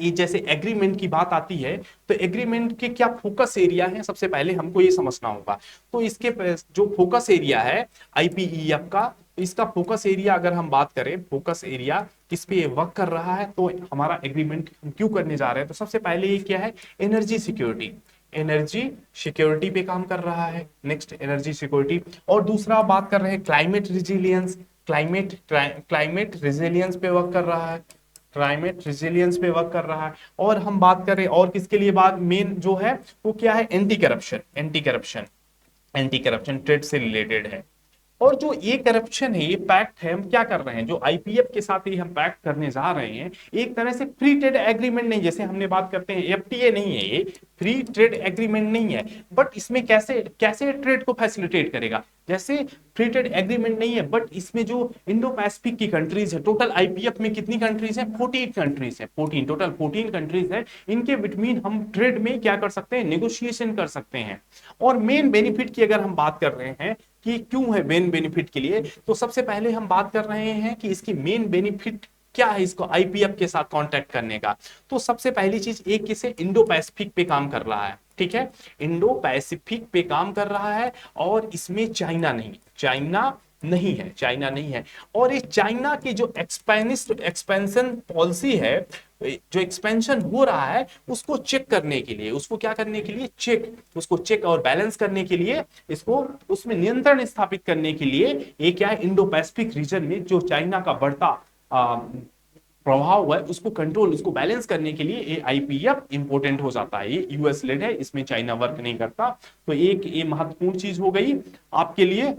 ये जैसे एग्रीमेंट की बात आती है, तो एग्रीमेंट के क्या फोकस एरिया है, सबसे पहले हमको ये समझना होगा। तो इसके जो फोकस एरिया है आईपीईएफ का, इसका फोकस एरिया अगर हम बात करें, फोकस एरिया किस पे वर्क कर रहा है, तो हमारा एग्रीमेंट क्यों करने जा रहे हैं, तो सबसे पहले ये क्या है, एनर्जी सिक्योरिटी, एनर्जी सिक्योरिटी पे काम कर रहा है। नेक्स्ट एनर्जी सिक्योरिटी, और दूसरा बात कर रहे हैं क्लाइमेट रिजिलियंस, क्लाइमेट रिजिलियंस पे वर्क कर रहा है, क्लाइमेट रिजिलियंस पे वर्क कर रहा है। और हम बात करें और किसके लिए, बात मेन जो है वो क्या है, anti corruption, anti corruption, anti corruption trade से रिलेटेड है। और जो ये करप्शन है, ये पैक्ट है, हम क्या कर रहे हैं, जो आईपीएफ के साथ ही हम पैक्ट करने जा रहे हैं, एक तरह से फ्री ट्रेड एग्रीमेंट नहीं, जैसे हमने बात करते हैं एफटीए नहीं है, ये फ्री ट्रेड एग्रीमेंट नहीं है, बट इसमें कैसे कैसे ट्रेड को फैसिलिटेट करेगा, जैसे फ्री ट्रेड एग्रीमेंट नहीं है, बट इसमें जो इंडो पैसिफिक की कंट्रीज है, टोटल आईपीएफ में कितनी कंट्रीज है, 14 कंट्रीज है, 14, टोटल 14 कंट्रीज है, इनके बिटवीन हम ट्रेड में क्या कर सकते हैं, नेगोशिएशन कर सकते हैं। और मेन बेनिफिट की अगर हम बात कर रहे हैं कि क्यों है मेन बेनिफिट के लिए, तो सबसे पहले हम बात कर रहे हैं कि इसकी मेन बेनिफिट क्या है, इसको आईपीएफ के साथ कांटेक्ट करने का। तो सबसे पहली चीज, एक किसे, इंडो पैसिफिक पे काम कर रहा है, ठीक है, इंडो पैसिफिक पे काम कर रहा है, और इसमें चाइना नहीं, चाइना नहीं है, चाइना नहीं है। और ये चाइना की जो एक्सपेंशन पॉलिसी है, जो एक्सपेंशन हो रहा है, उसको चेक करने के लिए, उसको क्या करने के लिए, उसको चेक और बैलेंस करने के लिए, इसको उसमें नियंत्रण स्थापित करने के लिए, ये क्या है, इंडो पैसिफिक रीजन में जो चाइना का बढ़ता प्रभाव है उसको कंट्रोल, उसको बैलेंस करने के लिए ये आईपीएफ इंपॉर्टेंट हो जाता है। ये यूएस लेड है, इसमें चाइना वर्क नहीं करता। तो एक ये महत्वपूर्ण चीज हो गई आपके लिए।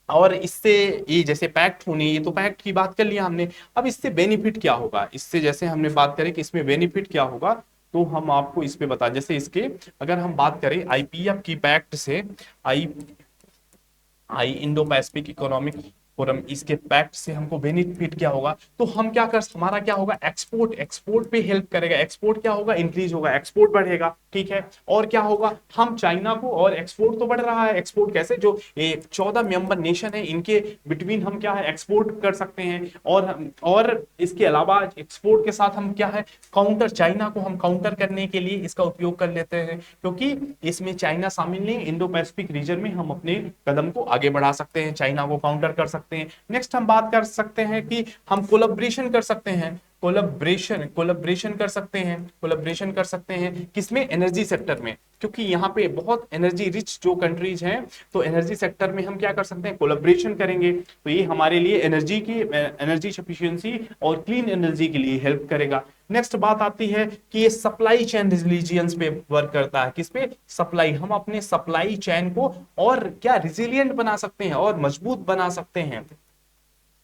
और इससे ये जैसे पैक्ट होने, ये तो पैक्ट की बात कर लिया हमने, अब इससे बेनिफिट क्या होगा, इससे जैसे हमने बात करें कि इसमें बेनिफिट क्या होगा, तो हम आपको इस पे बता, जैसे इसके अगर हम बात करें आईपीएफ की पैक्ट से, आई इंडो पैसिफिक इकोनॉमिक फोरम, इसके पैक्ट से हमको बेनिफिट क्या होगा, तो हम क्या कर, हमारा क्या होगा, एक्सपोर्ट, एक्सपोर्ट पे हेल्प करेगा, एक्सपोर्ट क्या होगा, इंक्रीज होगा, एक्सपोर्ट बढ़ेगा, ठीक है। और क्या होगा, हम चाइना को, और एक्सपोर्ट तो बढ़ रहा है, एक्सपोर्ट कैसे, जो ये 14 मेंबर नेशन है इनके बिटवीन हम क्या है एक्सपोर्ट कर सकते हैं। और इसके अलावा एक्सपोर्ट के साथ हम क्या है काउंटर, चाइना को हम काउंटर करने के लिए इसका उपयोग कर लेते हैं, क्योंकि इसमें चाइना शामिल नहीं, इंडो पैसिफिक रीजन में हम अपने कदम को आगे बढ़ा सकते हैं, चाइना को काउंटर कर सकते हैं। नेक्स्ट हम बात कर सकते हैं कि हम कोलैबोरेशन कर सकते हैं, कोलैबोरेशन कर सकते हैं, कोलैबोरेशन कर सकते हैं किसमें, एनर्जी सेक्टर में, क्योंकि यहाँ पे बहुत एनर्जी रिच जो कंट्रीज हैं, तो एनर्जी सेक्टर में हम क्या कर सकते हैं, कोलैबोरेशन करेंगे, तो ये हमारे लिए एनर्जी सफिशिएंसी और क्लीन एनर्जी के लिए हेल्प करेगा। नेक्स्ट बात आती है कि ये सप्लाई चेन रिजिलियंस पे वर्क करता है, किस पे, सप्लाई, हम अपने सप्लाई चेन को और क्या रिजिलियंट बना सकते हैं और मजबूत बना सकते हैं,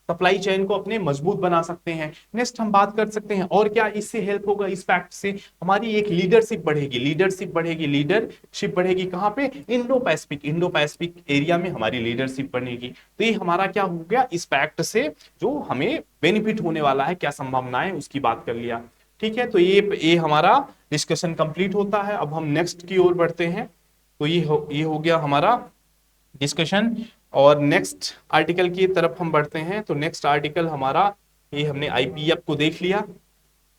सप्लाई चेन को अपने मजबूत बना सकते हैं। नेक्स्ट हम बात कर सकते हैं और क्या इससे हेल्प होगा, इस फैक्ट से हमारी एक लीडरशिप बढ़ेगी, लीडरशिप बढ़ेगी कहां पे, इंडो पैसिफिक एरिया में हमारी लीडरशिप बनेगी। तो ये हमारा क्या हो गया, इस फैक्ट से जो हमें बेनिफिट होने वाला है, क्या संभावनाएं, उसकी बात कर लिया। ठीक है, तो ये हमारा डिस्कशन कंप्लीट होता है। अब हम नेक्स्ट की ओर बढ़ते हैं। तो ये हो गया हमारा डिस्कशन, और नेक्स्ट आर्टिकल की तरफ हम बढ़ते हैं। तो नेक्स्ट आर्टिकल हमारा, ये हमने आईपीएफ को देख लिया,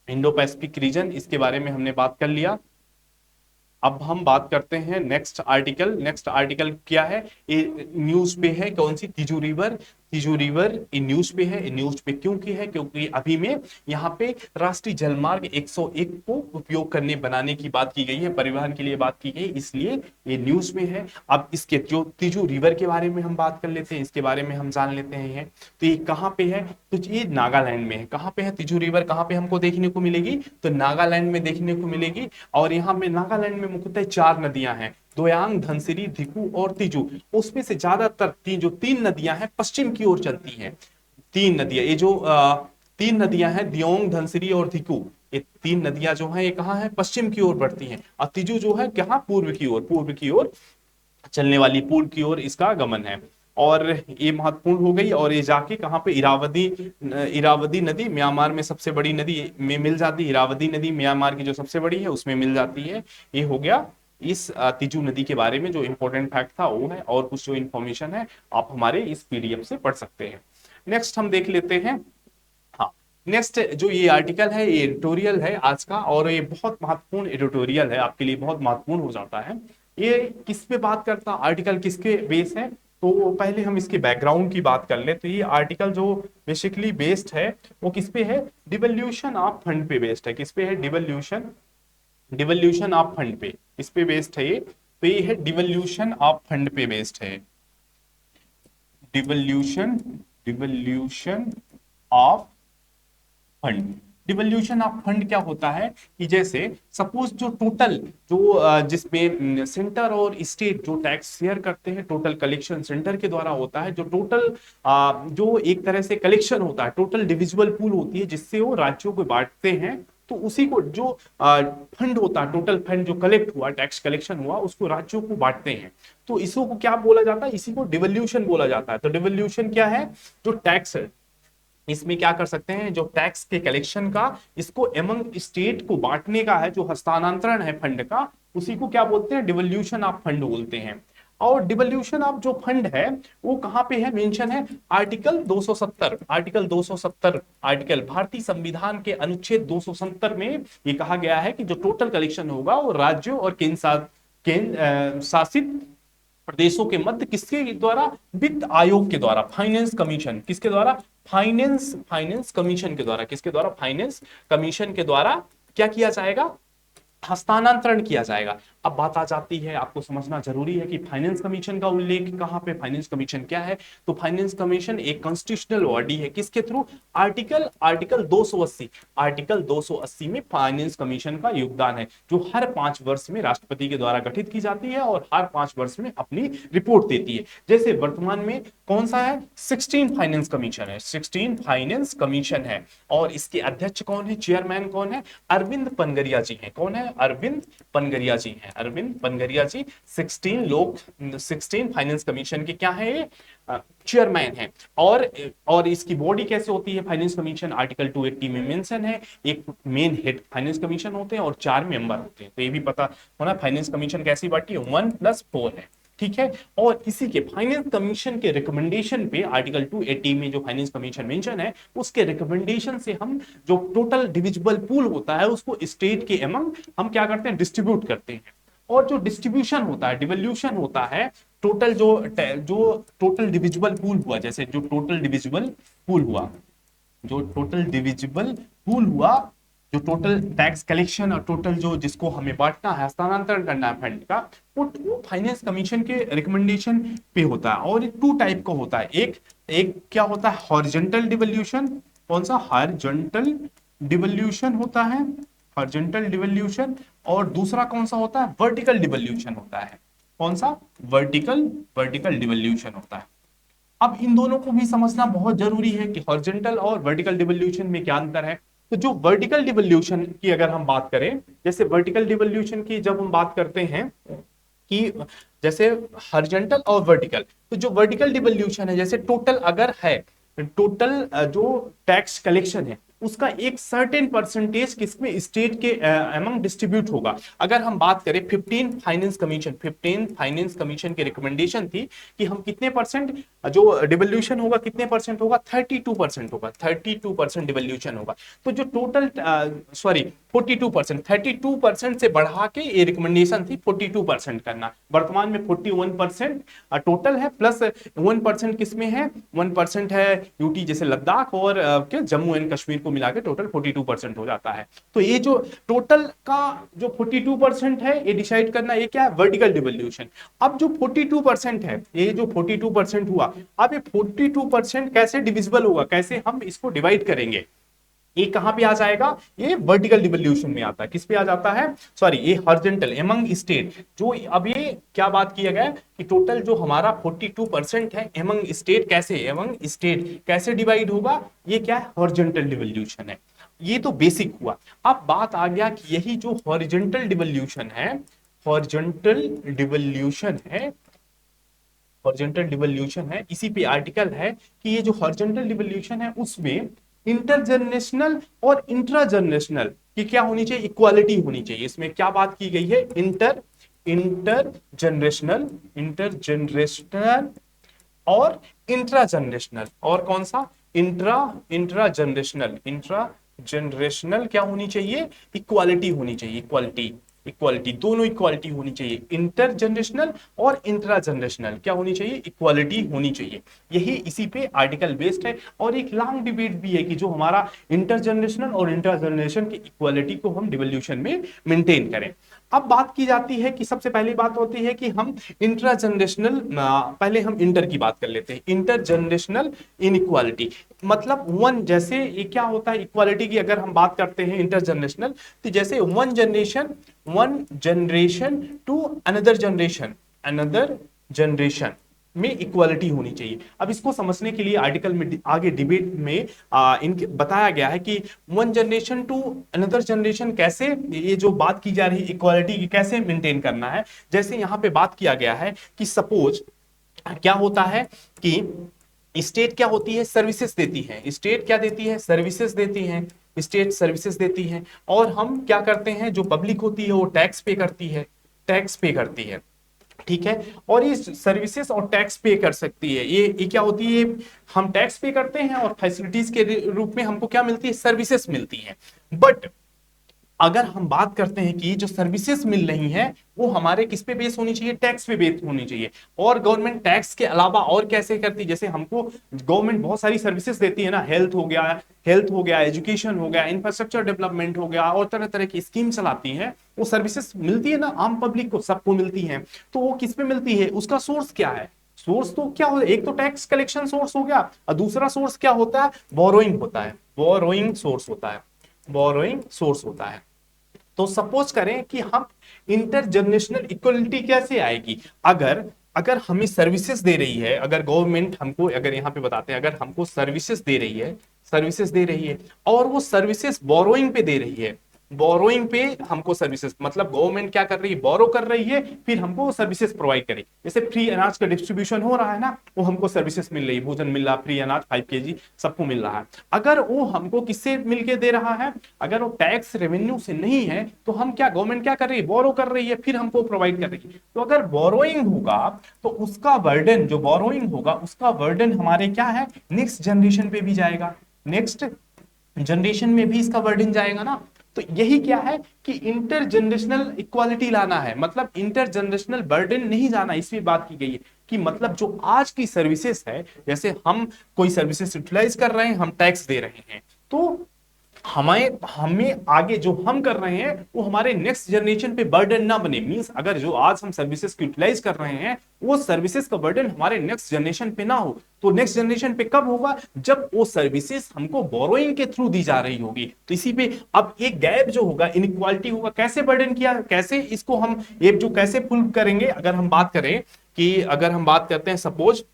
इंडो पैसिफिक रीजन, इसके बारे में हमने बात कर लिया। अब हम बात करते हैं नेक्स्ट आर्टिकल क्या है, ये न्यूज पे है, कौन सी, तिजू रिवर ये न्यूज पे है। न्यूज पे क्यों की है, क्योंकि अभी में यहाँ पे राष्ट्रीय जलमार्ग 101 को उपयोग करने बनाने की बात की गई है, परिवहन के लिए बात की गई, इसलिए ये न्यूज में है। अब इसके जो तिजू रिवर के बारे में हम बात कर लेते हैं, इसके बारे में हम जान लेते हैं। तो ये कहाँ पे है, तो ये नागालैंड में है। कहाँ पे है तिजू रिवर, कहाँ पे हमको देखने को मिलेगी, तो नागालैंड में देखने को मिलेगी। और यहाँ पे नागालैंड में मुख्यतः 4 नदियां हैं, दोयांग, धनसिरी, धिकु और तिजू। उसमें से ज्यादातर जो 3 नदियां हैं पश्चिम की ओर चलती हैं। 3 नदियां, ये जो 3 नदियां हैं, दियोंग, धनसिरी और धिकु, ये 3 नदियां जो हैं ये कहाँ है, पश्चिम की ओर बढ़ती हैं। और तिजू जो है कहाँ, पूर्व की ओर चलने वाली, पूर्व की ओर इसका गमन है। और ये महत्वपूर्ण हो गई, और ये जाके कहाँ पे, इरावदी नदी म्यांमार में सबसे बड़ी नदी में मिल जाती है। इरावदी नदी म्यांमार की जो सबसे बड़ी है उसमें मिल जाती है। ये हो गया इस तिजू नदी के बारे में जो इंपॉर्टेंट फैक्ट था वो है, और कुछ जो इंफॉर्मेशन है आप हमारे इस पीडीएफ से पढ़ सकते हैं। नेक्स्ट हम देख लेते हैं। हाँ, नेक्स्ट जो ये आर्टिकल है, ये एडिटोरियल है आज का, और ये बहुत महत्वपूर्ण एडिटोरियल है, आपके लिए बहुत महत्वपूर्ण हो जाता है। ये किस पे बात करता, आर्टिकल किसके बेस है, तो पहले हम इसके बैकग्राउंड की बात कर ले। तो ये आर्टिकल जो बेसिकली बेस्ड है वो किस पे है, डिवोल्यूशन ऑफ फंड पे बेस्ड है। किस पे है, डिवोल्यूशन ऑफ फंड पे, इस पे बेस्ड है ये। तो ये है डिवोल्यूशन ऑफ फंड पे बेस्ड है, devolution of fund. Devolution of fund क्या होता है कि जैसे सपोज जो टोटल जो जिसमें सेंटर और स्टेट जो टैक्स शेयर करते हैं, टोटल कलेक्शन सेंटर के द्वारा होता है। जो टोटल जो एक तरह से कलेक्शन होता है, टोटल डिविजिबल पूल होती है जिससे वो राज्यों को बांटते हैं। तो उसी को जो फंड होता है, टोटल फंड जो कलेक्ट हुआ, टैक्स कलेक्शन हुआ, उसको राज्यों को बांटते हैं। तो इसी को क्या बोला जाता है, इसी को डिवोल्यूशन बोला जाता है। तो डिवोल्यूशन क्या है, जो टैक्स, इसमें क्या कर सकते हैं, जो टैक्स के कलेक्शन का, इसको एमंग स्टेट को बांटने का है, जो हस्तांतरण है फंड का, उसी को क्या बोलते हैं, डिवोल्यूशन ऑफ फंड बोलते हैं। और डिवोल्यूशन ऑफ जो फंड है वो कहां पे है, मेंशन है आर्टिकल 270, आर्टिकल भारतीय संविधान के अनुच्छेद 270 में ये कहा गया है कि जो टोटल कलेक्शन होगा वो राज्यों और केंद्र शासित प्रदेशों के मध्य किसके द्वारा, वित्त आयोग के द्वारा, फाइनेंस कमीशन, किसके द्वारा, फाइनेंस कमीशन के द्वारा, किसके द्वारा, फाइनेंस कमीशन के द्वारा क्या किया जाएगा, हस्तांतरण किया जाएगा। अब बात आ जाती है, आपको समझना जरूरी है कि फाइनेंस कमीशन का उल्लेख कहां पे, फाइनेंस कमीशन क्या है, तो फाइनेंस कमीशन एक कॉन्स्टिट्यूशनल बॉडी है, किसके थ्रू, आर्टिकल 280 में फाइनेंस कमीशन का योगदान है, जो हर 5 वर्ष में राष्ट्रपति के द्वारा गठित की जाती है और हर 5 वर्ष में अपनी रिपोर्ट देती है। जैसे वर्तमान में कौन सा है, 16 फाइनेंस कमीशन है, 16 फाइनेंस कमीशन है, और इसके अध्यक्ष कौन है, चेयरमैन कौन है, अरविंद पनगरिया जी हैं। कौन है, हैं? अरविंद पनगरिया जी हैं, अरविंद पनगरिया जी 16 फाइनेंस कमीशन के क्या है, ये चेयरमैन है। और इसकी बॉडी कैसे होती है फाइनेंस कमीशन? आर्टिकल 280 में मेंशन है, एक मेन हेड फाइनेंस कमीशन होते हैं और 4 मेंबर होते हैं। तो ये भी पता होना फाइनेंस कमीशन कैसी बाटी है, 1+4 है, ठीक है। और इसी के फाइनेंस कमीशन के रिकमेंडेशन पे आर्टिकल 280 में जो फाइनेंस कमीशन मेंशन है, उसके रिकमेंडेशन से हम जो टोटल डिविजिबल पूल होता है उसको स्टेट के एमंग हम क्या करते हैं, डिस्ट्रीब्यूट करते हैं। और जो डिस्ट्रीब्यूशन होता है, डिवोल्यूशन होता है, टोटल जो टोटल डिविजिबल पूल हुआ, जैसे जो टोटल डिविजिबल पूल हुआ, जो टोटल डिविजिबल पूल हुआ, जो टोटल टैक्स कलेक्शन और टोटल जो जिसको हमें बांटना है, हस्तांतरण करना है फंड का, वो फाइनेंस कमीशन के रिकमेंडेशन पे होता है। और 2 टाइप का होता है, एक क्या होता है, हॉरिजॉन्टल डिवोल्यूशन। कौन सा? हॉरिजॉन्टल डिवोल्यूशन होता है, हॉरिजॉन्टल डिवोल्यूशन। और दूसरा कौन सा होता है? वर्टिकल डिवोल्यूशन होता है। कौन सा? वर्टिकल डिवोल्यूशन होता है। अब इन दोनों को भी समझना बहुत जरूरी है कि हॉरिजॉन्टल और वर्टिकल डिवोल्यूशन में क्या अंतर है। तो जो वर्टिकल डिवोल्यूशन की अगर हम बात करें, जैसे वर्टिकल डिवोल्यूशन की जब हम बात करते हैं कि जैसे हॉरिजॉन्टल और वर्टिकल, तो जो वर्टिकल डिवोल्यूशन है, जैसे टोटल अगर है, टोटल जो टैक्स कलेक्शन है उसका एक सर्टेन परसेंटेज किसमें, स्टेट के अमंग डिस्ट्रीब्यूट होगा। अगर हम बात करें 15 फाइनेंस कमीशन की रिकमेंडेशन थी कि हम कितने परसेंट जो डिवोल्यूशन होगा, कितने परसेंट होगा, 32% होगा, 32% डिवोल्यूशन होगा। तो जो टोटल 32% से बढ़ा के ये रिकमेंडेशन थी 42% करना। वर्तमान में 41% टोटल है, प्लस 1% किसमें है, 1% है यूटी जैसे लद्दाख और क्या जम्मू एंड कश्मीर को मिला के टोटल 42% हो जाता है। तो ये जो टोटल का जो 42% है, ये डिसाइड करना, ये क्या है, वर्टिकल डिवोल्यूशन। अब जो 42% है, ये जो 42% हुआ, अब ये 42% कैसे डिविजिबल होगा, कैसे हम इसको डिवाइड करेंगे, ये कहां पे आ जाएगा, ये वर्टिकल डिवोल्यूशन में आता है। किस पे आ जाता है, सॉरी, ये हॉरिजॉन्टल एमंग स्टेट। जो अब ये क्या बात किया गया कि टोटल जो हमारा 42% है एमंग स्टेट, कैसे एमंग स्टेट कैसे डिवाइड होगा, ये क्या है, हॉरिजॉन्टल डिवोल्यूशन है। ये तो बेसिक हुआ। अब बात आ गया कि यही जो हॉरिजॉन्टल डिवोल्यूशन है, हॉरिजॉन्टल डिवोल्यूशन है, हॉरिजॉन्टल डिवोल्यूशन है, इसी पे आर्टिकल है कि ये जो हॉरिजॉन्टल डिवोल्यूशन है उसमें इंटरजनरेशनल और इंट्रा जनरेशनल की क्या होनी चाहिए, इक्वालिटी होनी चाहिए। इसमें क्या बात की गई है, इंटर जनरेशनल और इंट्रा जनरेशनल, और कौन सा, इंट्रा जनरेशनल क्या होनी चाहिए, इक्वालिटी होनी चाहिए, इक्वालिटी दोनों इक्वालिटी होनी चाहिए। इंटर जनरेशनल और इंट्रा जनरेशनल क्या होनी चाहिए, इक्वालिटी होनी चाहिए। यही इसी पे आर्टिकल बेस्ड है। और एक लॉन्ग डिबेट भी है कि जो हमारा इंटर जनरेशनल और इंट्रा जनरेशन की इक्वालिटी को हम डिवोल्यूशन में मेंटेन करें। अब बात की जाती है कि सबसे पहली बात होती है कि हम इंट्रा जनरेशनल, पहले हम इंटर की बात कर लेते हैं। इंटर जनरेशनल इनइक्वालिटी मतलब वन, जैसे ये क्या होता है इक्वालिटी की अगर हम बात करते हैं इंटर जनरेशनल, तो जैसे one generation to another generation में इक्वालिटी होनी चाहिए। अब इसको समझने के लिए आर्टिकल में आगे डिबेट में इनके बताया गया है कि one generation to another generation कैसे, ये जो बात की जा रही है इक्वालिटी की कैसे मेंटेन करना है। जैसे यहाँ पे बात किया गया है कि सपोज क्या होता है कि स्टेट क्या होती है, सर्विसेज देती है। स्टेट क्या देती है, सर्विसेज देती है, स्टेट सर्विसेज देती है। और हम क्या करते हैं, जो पब्लिक होती है वो टैक्स पे करती है, ठीक है। और ये सर्विसेज और टैक्स पे कर सकती है, ये क्या होती है, हम टैक्स पे करते हैं और फैसिलिटीज के रूप में हमको क्या मिलती है, सर्विसेज मिलती है। बट अगर हम बात करते हैं कि जो सर्विसेज मिल रही हैं वो हमारे किस पे बेस होनी चाहिए, टैक्स पे बेस होनी चाहिए। और गवर्नमेंट टैक्स के अलावा और कैसे करती है, जैसे हमको गवर्नमेंट बहुत सारी सर्विसेज देती है ना, हेल्थ हो गया, एजुकेशन हो गया, इंफ्रास्ट्रक्चर डेवलपमेंट हो गया, और तरह तरह की स्कीम चलाती है। वो सर्विसेज मिलती है ना आम पब्लिक को, सबको मिलती है। तो वो किस पे मिलती है, उसका सोर्स क्या है, सोर्स तो क्या हो, एक तो टैक्स कलेक्शन सोर्स हो गया और दूसरा सोर्स क्या होता है, बोरोइंग होता है, बोरोइंग सोर्स होता है। तो सपोज करें कि हम इंटरजनरेशनल इक्वलिटी कैसे आएगी, अगर हमें सर्विसेज दे रही है, अगर गवर्नमेंट हमको, अगर यहाँ पे बताते हैं, अगर हमको सर्विसेज दे रही है और वो सर्विसेज बोरोइंग पे दे रही है, बोरोइंग पे हमको सर्विसेज, मतलब गवर्नमेंट क्या कर रही है, बोरो कर रही है, फिर हमको सर्विसेज प्रोवाइड करेगी। जैसे फ्री अनाज का डिस्ट्रीब्यूशन हो रहा है ना, वो हमको सर्विसेज मिल रही है, भोजन मिल रहा है, फ्री अनाज 5 kg सबको मिल रहा है। अगर वो हमको किससे मिलके दे रहा है, अगर वो टैक्स रेवेन्यू से नहीं है, तो हम क्या, गवर्नमेंट क्या कर रही है, बोरो कर रही है, फिर हमको प्रोवाइड कर रही है। तो अगर बोरोइंग होगा तो उसका बर्डन, जो बोरोइंग होगा उसका बर्डन हमारे क्या है, नेक्स्ट जनरेशन पे भी जाएगा, नेक्स्ट जनरेशन में भी इसका बर्डन जाएगा ना। तो यही क्या है कि इंटर जनरेशनल इक्वालिटी लाना है, मतलब इंटर जनरेशनल बर्डन नहीं जाना, इसमें बात की गई है कि मतलब जो आज की सर्विसेज है, जैसे हम कोई सर्विसेज यूटिलाइज कर रहे हैं, हम टैक्स दे रहे हैं, तो हमें हमें आगे जो हम कर रहे हैं वो हमारे नेक्स्ट जनरेशन पे बर्डन ना बने। मींस अगर जो आज हम सर्विसेज को यूटिलाइज कर रहे हैं, वो सर्विसेज का बर्डन हमारे नेक्स्ट जनरेशन पे ना हो। तो नेक्स्ट जनरेशन पे कब होगा, जब वो सर्विसेज हमको बोरोइंग के थ्रू दी जा रही होगी। तो इसी पे अब एक गैप जो होगा, इनइक्वालिटी होगा, कैसे बर्डन किया, कैसे इसको हम ये जो कैसे फुल करेंगे। अगर हम बात करें कि अगर हम बात करते हैं, सपोज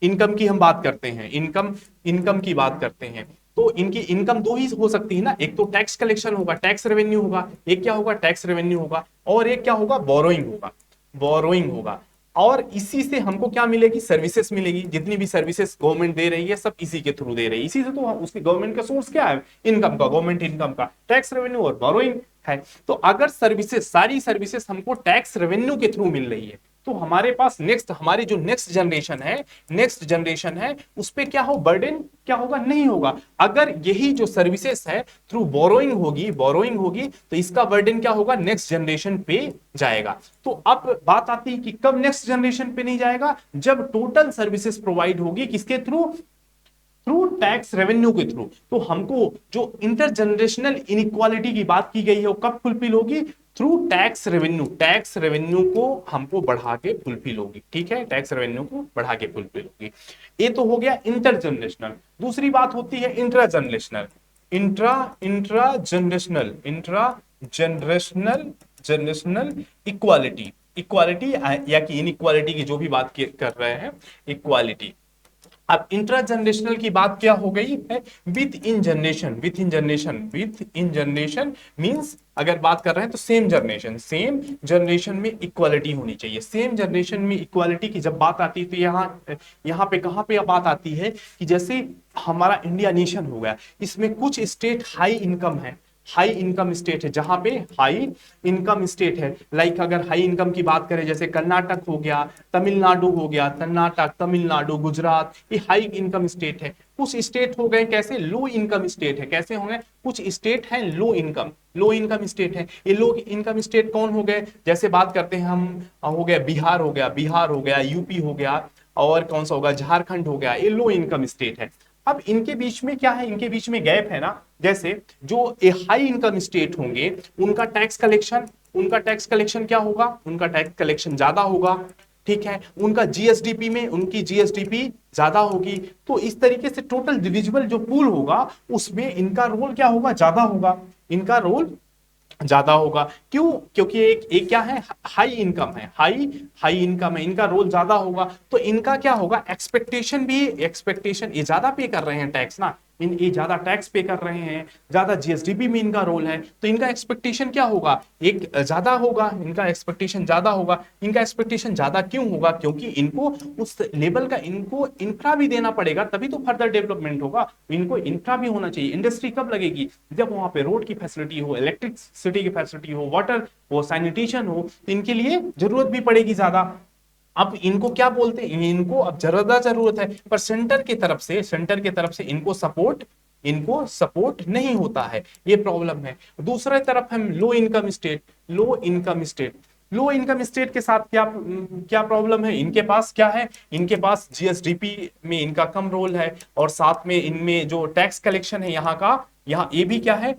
इनकम की हम बात करते हैं, इनकम इनकम की बात करते हैं, तो इनकी इनकम दो ही हो सकती है ना, एक तो टैक्स कलेक्शन होगा, टैक्स रेवेन्यू होगा, एक क्या होगा, टैक्स रेवेन्यू होगा, और एक क्या होगा, बोरोइंग होगा, बोरोइंग होगा। और इसी से हमको क्या मिलेगी, सर्विसेज मिलेगी। जितनी भी सर्विसेज गवर्नमेंट दे रही है सब इसी के थ्रू दे रही है, इसी से तो उसकी गवर्नमेंट का सोर्स क्या है, इनकम का, गवर्नमेंट इनकम का टैक्स रेवेन्यू और बोरोइंग है। तो अगर सर्विसेज, सारी सर्विसेज हमको टैक्स रेवेन्यू के थ्रू मिल रही है, तो हमारे पास नेक्स्ट, हमारी जो नेक्स्ट जनरेशन है उस पे क्या हो, बर्डन क्या होगा, नहीं होगा। अगर यही जो सर्विसेज है थ्रू बोरोइंग होगी तो इसका बर्डन क्या होगा, नेक्स्ट जनरेशन पे जाएगा। तो अब बात आती है कि कब नेक्स्ट जनरेशन पे नहीं जाएगा, जब टोटल सर्विसेज प्रोवाइड होगी किसके थ्रू, थ्रू टैक्स रेवेन्यू के थ्रू। तो हमको जो इंटरजनरेशनल इनइक्वालिटी की बात की गई है वो कब फुलफिल होगी, through tax revenue. Tax revenue को हमको बढ़ा के फुलफिल होगी, ठीक है, टैक्स रेवेन्यू को बढ़ा के फुलफिल होगी। ये तो हो गया इंटरजनरेशनल। दूसरी बात होती है intra generational, intra generational equality या कि इनइक्वालिटी की जो भी बात कर रहे हैं, इक्वालिटी। अब इंट्रा जनरेशनल की बात क्या हो गई है, विथ इन जनरेशन मींस अगर बात कर रहे हैं तो सेम जनरेशन में इक्वालिटी होनी चाहिए। सेम जनरेशन में इक्वालिटी की जब बात आती है तो यहाँ पे कहां पे बात आती है कि जैसे हमारा इंडिया नेशन हो गया, इसमें कुछ स्टेट हाई इनकम स्टेट है, जहां पे हाई इनकम स्टेट है। लाइक अगर हाई इनकम की बात करें, जैसे कर्नाटक हो गया, तमिलनाडु, गुजरात, ये हाई इनकम स्टेट है। कुछ स्टेट हो गए कैसे, लो इनकम स्टेट है। कैसे होंगे, कुछ स्टेट हैं लो इनकम स्टेट है। ये लो इनकम स्टेट कौन हो गए, जैसे बात करते हैं हम, हो गया बिहार हो गया, यूपी हो गया, और कौन सा होगा, झारखंड हो गया, ये लो इनकम स्टेट है। अब इनके बीच में क्या है, इनके बीच में गैप है ना। जैसे जो हाई इनकम स्टेट होंगे उनका टैक्स कलेक्शन क्या होगा, उनका टैक्स कलेक्शन ज्यादा होगा, ठीक है, उनका जीएसडीपी में उनकी जीएसडीपी ज्यादा होगी। तो इस तरीके से टोटल डिविजिबल जो पूल होगा उसमें इनका रोल क्या होगा, ज्यादा होगा, इनका रोल ज्यादा होगा। क्यों, क्योंकि एक क्या है, हाई इनकम है, इनका रोल ज्यादा होगा। तो इनका क्या होगा, एक्सपेक्टेशन ये ज्यादा पे कर रहे हैं टैक्स ना, ये ज्यादा टैक्स पे कर रहे हैं, ज्यादा जीएसडीपी में इनका रोल है, तो इनका एक्सपेक्टेशन क्या होगा, एक ज्यादा होगा, इनका एक्सपेक्टेशन ज्यादा होगा। इनका एक्सपेक्टेशन ज्यादा क्यों होगा, क्योंकि इनको उस लेवल का इनको इंफ्रा भी देना पड़ेगा, तभी तो फर्दर डेवलपमेंट होगा। इनको इंफ्रा भी होना चाहिए। इंडस्ट्री कब लगेगी, जब वहां पे रोड की फैसिलिटी हो, इलेक्ट्रिसिटी की फैसिलिटी हो, वाटर हो, सैनिटेशन हो, तो इनके लिए जरूरत भी पड़ेगी ज्यादा। अब इनको क्या बोलते हैं, इनको अब ज्यादा जरूरत है, पर सेंटर की तरफ से इनको सपोर्ट नहीं होता है, ये प्रॉब्लम है। दूसरे तरफ हम लो इनकम स्टेट के साथ क्या क्या प्रॉब्लम है, इनके पास क्या है, इनके पास जीएसडीपी में इनका कम रोल है, और साथ में इनमें जो टैक्स कलेक्शन है यहाँ ये भी क्या है,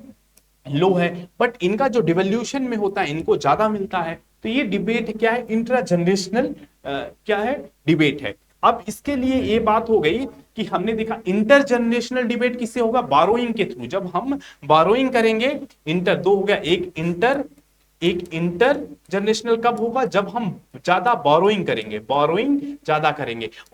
लो है, बट इनका जो डिवोल्यूशन में होता है इनको ज्यादा मिलता है। तो ये डिबेट क्या है, इंट्रा जनरेशनल क्या है, डिबेट है। अब इसके लिए ये बात हो गई कि हमने देखा इंटर जनरेशनल डिबेट किससे होगा, बारोइंग के थ्रू। जब हम बारोइंग करेंगे, इंटर दो हो गया, एक इंटर जनरेशनल कब होगा, जब हम ज्यादा बोरोइंग करेंगे।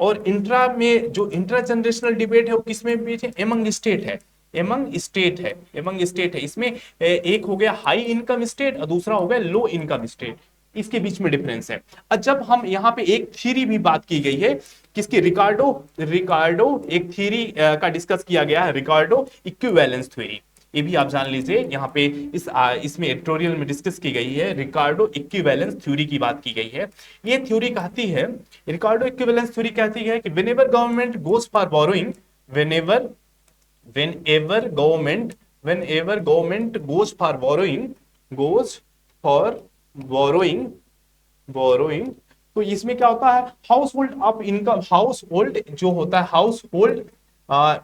और इंट्रा में जो इंट्रा जनरेशनल डिबेट है वो किसमें बीच है, एमंग स्टेट है, एमंग स्टेट है, एमंग स्टेट है। इसमें एक हो गया हाई इनकम स्टेट और दूसरा हो गया लो इनकम स्टेट, इसके बीच में डिफरेंस है। और जब हम यहाँ पे एक थ्योरी भी बात की गई है, किसकी, रिकार्डो, रिकार्डो एक थ्योरी का डिस्कस किया गया है, रिकार्डो इक्विवेलेंस थ्योरी, ये भी आप जान लीजिए। यहाँ पे इसमें एडिटोरियल में डिस्कस की गई है, रिकार्डो इक्विवेलेंस थ्योरी की बात की गई है। ये थ्योरी कहती है, रिकार्डो इक्विवेलेंस थ्योरी कहती है कि whenever government goes for borrowing, whenever whenever government whenever government goes for borrowing borrowing, तो इसमें क्या होता है, house hold of income, house hold जो होता है, हाउस होल्ड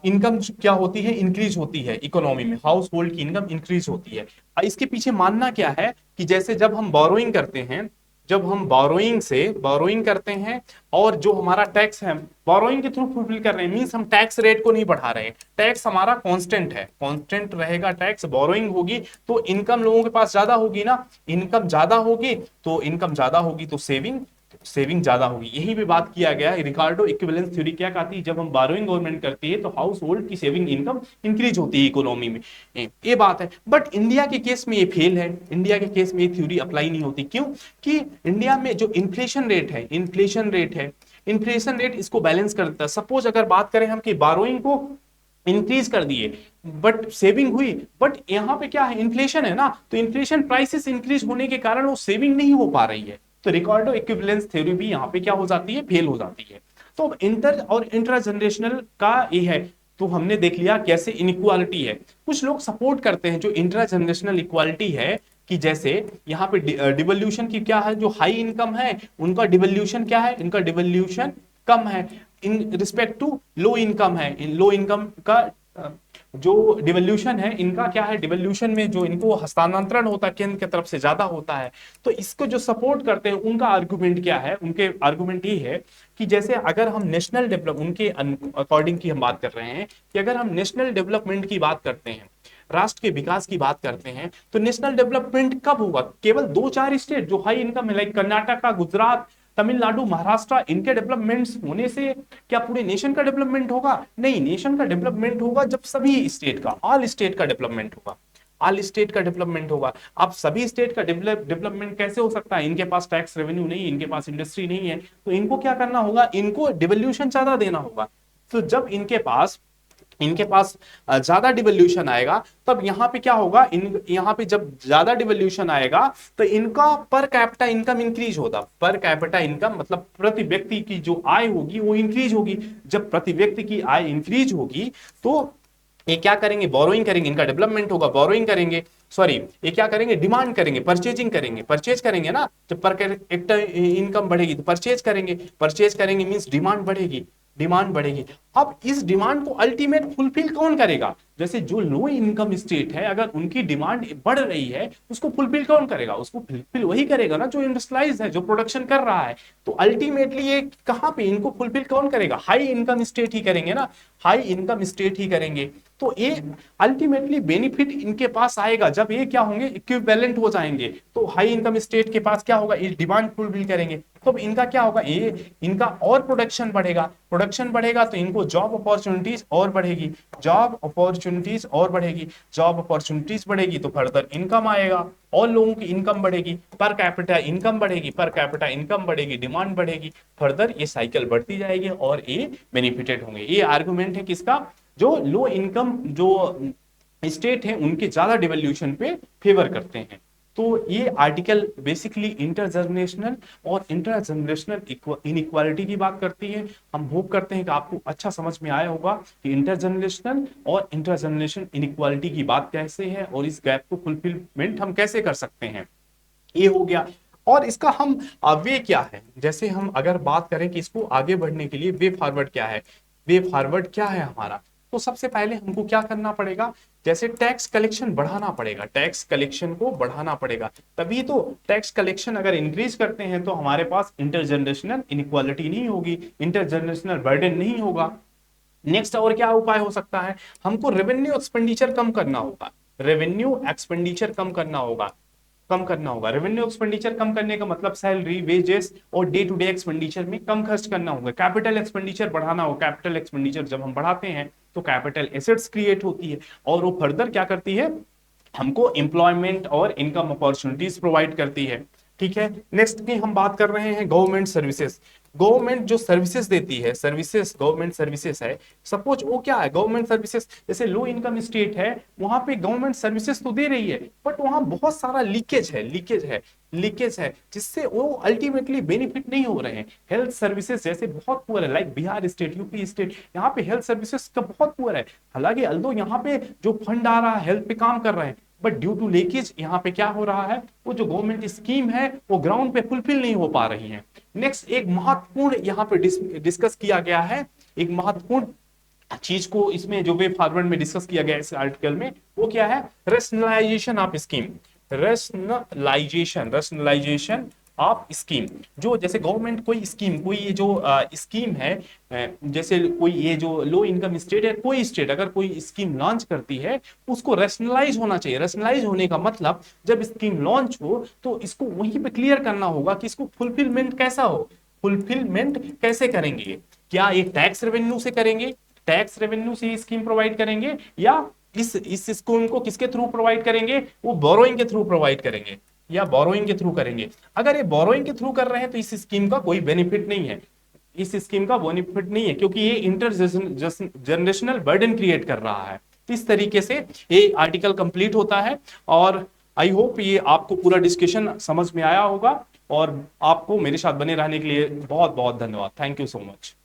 इनकम क्या होती है, इंक्रीज होती है। इकोनॉमी में हाउस होल्ड की इनकम इंक्रीज होती है। इसके पीछे मानना क्या है कि जैसे जब हम बोरोइंग करते हैं, जब हम बोरोइंग से बोरोइंग करते हैं और जो हमारा टैक्स है बोरोइंग के थ्रू फुलफिल कर रहे हैं, मींस हम टैक्स रेट को नहीं बढ़ा रहे हैं, टैक्स हमारा कांस्टेंट है, कांस्टेंट रहेगा टैक्स। बोरोइंग होगी तो इनकम लोगों के पास ज्यादा होगी ना, इनकम ज्यादा होगी तो इनकम ज्यादा होगी तो सेविंग, सेविंग ज्यादा होगी। यही भी बात किया गया है। रिकार्डो इक्विवेलेंस थ्योरी क्या कहती है, जब हम बोरोइंग गवर्नमेंट करती है तो हाउस होल्ड की सेविंग इनकम इंक्रीज होती है इकोनॉमी में, ये बात है। बट इंडिया के केस में ये फेल है, इंडिया के केस में ये थ्योरी अप्लाई नहीं होती। क्यों? कि इंडिया में जो इन्फ्लेशन रेट है, इन्फ्लेशन रेट है, इन्फ्लेशन रेट इसको बैलेंस करता है। सपोज अगर बात करें हम कि बोरोइंग को इंक्रीज कर दिए बट सेविंग हुई, बट यहाँ पे क्या है, इन्फ्लेशन है ना, तो इन्फ्लेशन प्राइसेस इंक्रीज होने के कारण वो सेविंग नहीं हो पा रही है। तो रिकॉर्डो इक्विवेलेंस थ्योरी भी यहाँ पे क्या हो जाती है, फेल हो जाती है। तो इंटर और इंट्रा जनरेशनल का ये है, तो हमने देख लिया कैसे इनइक्वालिटी है। कुछ लोग सपोर्ट करते हैं जो इंट्रा जनरेशनल इक्वालिटी है, कि जैसे यहाँ पे डिवोल्यूशन की क्या है, जो हाई इनकम है उनका डिवोल्यूशन क्या है, इनका डिवोल्यूशन कम है in respect to low income है। इन लो इनकम का जो डिवोल्यूशन है इनका क्या है, डिवोल्यूशन में जो इनको हस्तांतरण होता है केंद्र की तरफ से ज्यादा होता है। तो इसको जो सपोर्ट करते हैं उनका आर्गुमेंट क्या है, उनके आर्गुमेंट ये है कि जैसे अगर हम नेशनल डेवलप, उनके अकॉर्डिंग की हम बात कर रहे हैं कि अगर हम नेशनल डेवलपमेंट की बात करते हैं, राष्ट्र के विकास की बात करते हैं, तो नेशनल डेवलपमेंट कब होगा, केवल 2-4 स्टेट जो हाई इनकम है लाइक कर्नाटका, गुजरात, तमिलनाडु, महाराष्ट्र, इनके डेवलपमेंट्स होने से क्या पूरे नेशन का डेवलपमेंट होगा? नहीं, नेशन का डेवलपमेंट होगा जब सभी स्टेट का, ऑल स्टेट का डेवलपमेंट होगा, ऑल स्टेट का डेवलपमेंट होगा। अब सभी स्टेट का डेवलपमेंट कैसे हो सकता है, इनके पास टैक्स रेवेन्यू नहीं, इनके पास इंडस्ट्री नहीं है, तो इनको क्या करना होगा, इनको डिवोल्यूशन ज्यादा देना होगा। तो जब इनके पास ज्यादा डिवोल्यूशन आएगा तब यहाँ पे क्या होगा, इन यहाँ पे जब ज्यादा डिवोल्यूशन आएगा तो इनका पर कैपिटा इनकम इंक्रीज होगा। पर कैपिटा इनकम मतलब प्रति व्यक्ति की जो आय होगी वो इंक्रीज होगी। जब प्रति व्यक्ति की आय इंक्रीज होगी तो ये क्या करेंगे, बोरोइंग करेंगे, इनका डेवलपमेंट होगा, बोरोइंग करेंगे, सॉरी ये क्या करेंगे, डिमांड करेंगे, परचेजिंग करेंगे, परचेज करेंगे ना, जब पर कैपिटा इनकम बढ़ेगी तो परचेज करेंगे, परचेज करेंगे मींस डिमांड बढ़ेगी, डिमांड बढ़ेगी। अब इस डिमांड को अल्टीमेट फुलफिल कौन करेगा, जैसे जो लो इनकम स्टेट है अगर उनकी डिमांड बढ़ रही है उसको फुलफिल कौन करेगा, उसको फुलफिल वही करेगा ना जो इंडस्ट्रियलाइज है, जो प्रोडक्शन कर रहा है। तो अल्टीमेटली ये कहां पे इनको फुलफिल कौन करेगा, हाई इनकम स्टेट ही करेंगे ना, हाई इनकम स्टेट ही करेंगे। तो ये अल्टीमेटली बेनिफिट इनके पास आएगा जब ये क्या होंगे, इक्विवेलेंट हो जाएंगे। तो हाई इनकम स्टेट के पास क्या होगा, ये डिमांड फुलफिल करेंगे, तो इनका क्या होगा, ये इनका और प्रोडक्शन बढ़ेगा, प्रोडक्शन बढ़ेगा तो इनको जॉब अपॉर्चुनिटीज और बढ़ेगी, जॉब अपॉर्चुनिटीज और बढ़ेगी, जॉब अपॉर्चुनिटीज बढ़ेगी तो फर्दर इनकम आएगा और लोगों की इनकम बढ़ेगी, पर कैपिटा इनकम बढ़ेगी, पर कैपिटा इनकम बढ़ेगी, डिमांड बढ़ेगी, फर्दर ये साइकिल बढ़ती जाएगी और ये बेनिफिटेड होंगे। ये आर्गुमेंट है किसका, जो लो इनकम जो स्टेट है उनके ज्यादा डिवोल्यूशन पे फेवर करते हैं। तो ये आर्टिकल बेसिकली इंटरजनरेशनल और इंटरजनरेशनल इनइक्वालिटी की बात करती है। हम होप करते हैं कि आपको अच्छा समझ में आया होगा कि इंटरजनरेशनल और इंटरजनरेशन इनइक्वालिटी की बात कैसे है और इस गैप को फुलफिलमेंट हम कैसे कर सकते हैं, ये हो गया। और इसका हम वे क्या है, जैसे हम अगर बात करें कि इसको आगे बढ़ने के लिए वे फॉरवर्ड क्या है, वे फॉरवर्ड क्या है हमारा, तो सबसे पहले हमको क्या करना पड़ेगा, जैसे टैक्स कलेक्शन बढ़ाना पड़ेगा, टैक्स कलेक्शन को बढ़ाना पड़ेगा, तभी तो टैक्स कलेक्शन अगर इंक्रीज करते हैं तो हमारे पास इंटरजनरेशनल इनइक्वालिटी नहीं होगी, इंटरजनरेशनल बर्डन नहीं होगा। नेक्स्ट और क्या उपाय हो सकता है, हमको रेवेन्यू एक्सपेंडिचर कम करना होगा, रेवेन्यू एक्सपेंडिचर कम करना होगा। कम करना होगा। रेवेन्यू एक्सपेंडिचर कम करने का मतलब सैलरी, वेजेस और डे टू डे एक्सपेंडिचर में कम खर्च करना होगा। कैपिटल एक्सपेंडिचर बढ़ाना होगा। कैपिटल एक्सपेंडिचर जब हम बढ़ाते हैं तो कैपिटल एसेट्स क्रिएट होती है और वो फर्दर क्या करती है, हमको एम्प्लॉयमेंट और इनकम अपॉर्चुनिटीज प्रोवाइड करती है। ठीक है, नेक्स्ट की हम बात कर रहे हैं गवर्नमेंट सर्विसेज। गवर्नमेंट जो सर्विसेज देती है, सर्विसेज, गवर्नमेंट सर्विसेज है, सपोज वो क्या है, गवर्नमेंट सर्विसेज जैसे लो इनकम स्टेट है, वहां पे गवर्नमेंट सर्विसेज तो दे रही है बट वहां बहुत सारा लीकेज है जिससे वो अल्टीमेटली बेनिफिट नहीं हो रहे हैं। हेल्थ सर्विसेज जैसे बहुत पुअर है, like Bihar state, UP state, यहाँ पे हेल्थ सर्विसेज का बहुत पुअर है। हालांकि अल्दो यहाँ पे जो फंड आ रहा है हेल्थ पे काम कर रहे हैं, बट ड्यू टू लीकेज यहाँ पे क्या हो रहा है, वो जो गवर्नमेंट स्कीम है वो ग्राउंड पे फुलफिल नहीं हो पा रही है। नेक्स्ट एक महत्वपूर्ण यहाँ पे डिस्कस किया गया है, एक महत्वपूर्ण चीज को इसमें जो वे फॉरवर्ड में डिस्कस किया गया इस आर्टिकल में, वो क्या है, rationalisation of scheme. Rationalisation of scheme, जो जैसे गवर्नमेंट कोई स्कीम, कोई ये जो स्कीम है, जैसे कोई ये जो लो इनकम स्टेट है, कोई स्टेट अगर कोई स्कीम लॉन्च करती है उसको रेशनलाइज होना चाहिए। रेशनलाइज होने का मतलब जब स्कीम लॉन्च हो तो इसको वहीं पे क्लियर करना होगा कि इसको फुलफिलमेंट कैसा हो, फुलफिलमेंट कैसे करेंगे, क्या ये टैक्स रेवेन्यू से करेंगे, टैक्स रेवेन्यू से स्कीम प्रोवाइड करेंगे, या इस स्कीम को किसके थ्रू प्रोवाइड करेंगे, वो बोरोइंग के थ्रू प्रोवाइड करेंगे या बोरोइंग के थ्रू करेंगे। अगर ये बोरोइंग के थ्रू कर रहे हैं तो इस स्कीम का कोई बेनिफिट नहीं है, इस स्कीम का बेनिफिट नहीं है, क्योंकि ये इंटर जनरेशनल बर्डन क्रिएट कर रहा है। इस तरीके से ये आर्टिकल कंप्लीट होता है और आई होप ये आपको पूरा डिस्कशन समझ में आया होगा और आपको मेरे साथ बने रहने के लिए बहुत बहुत धन्यवाद। Thank you so much.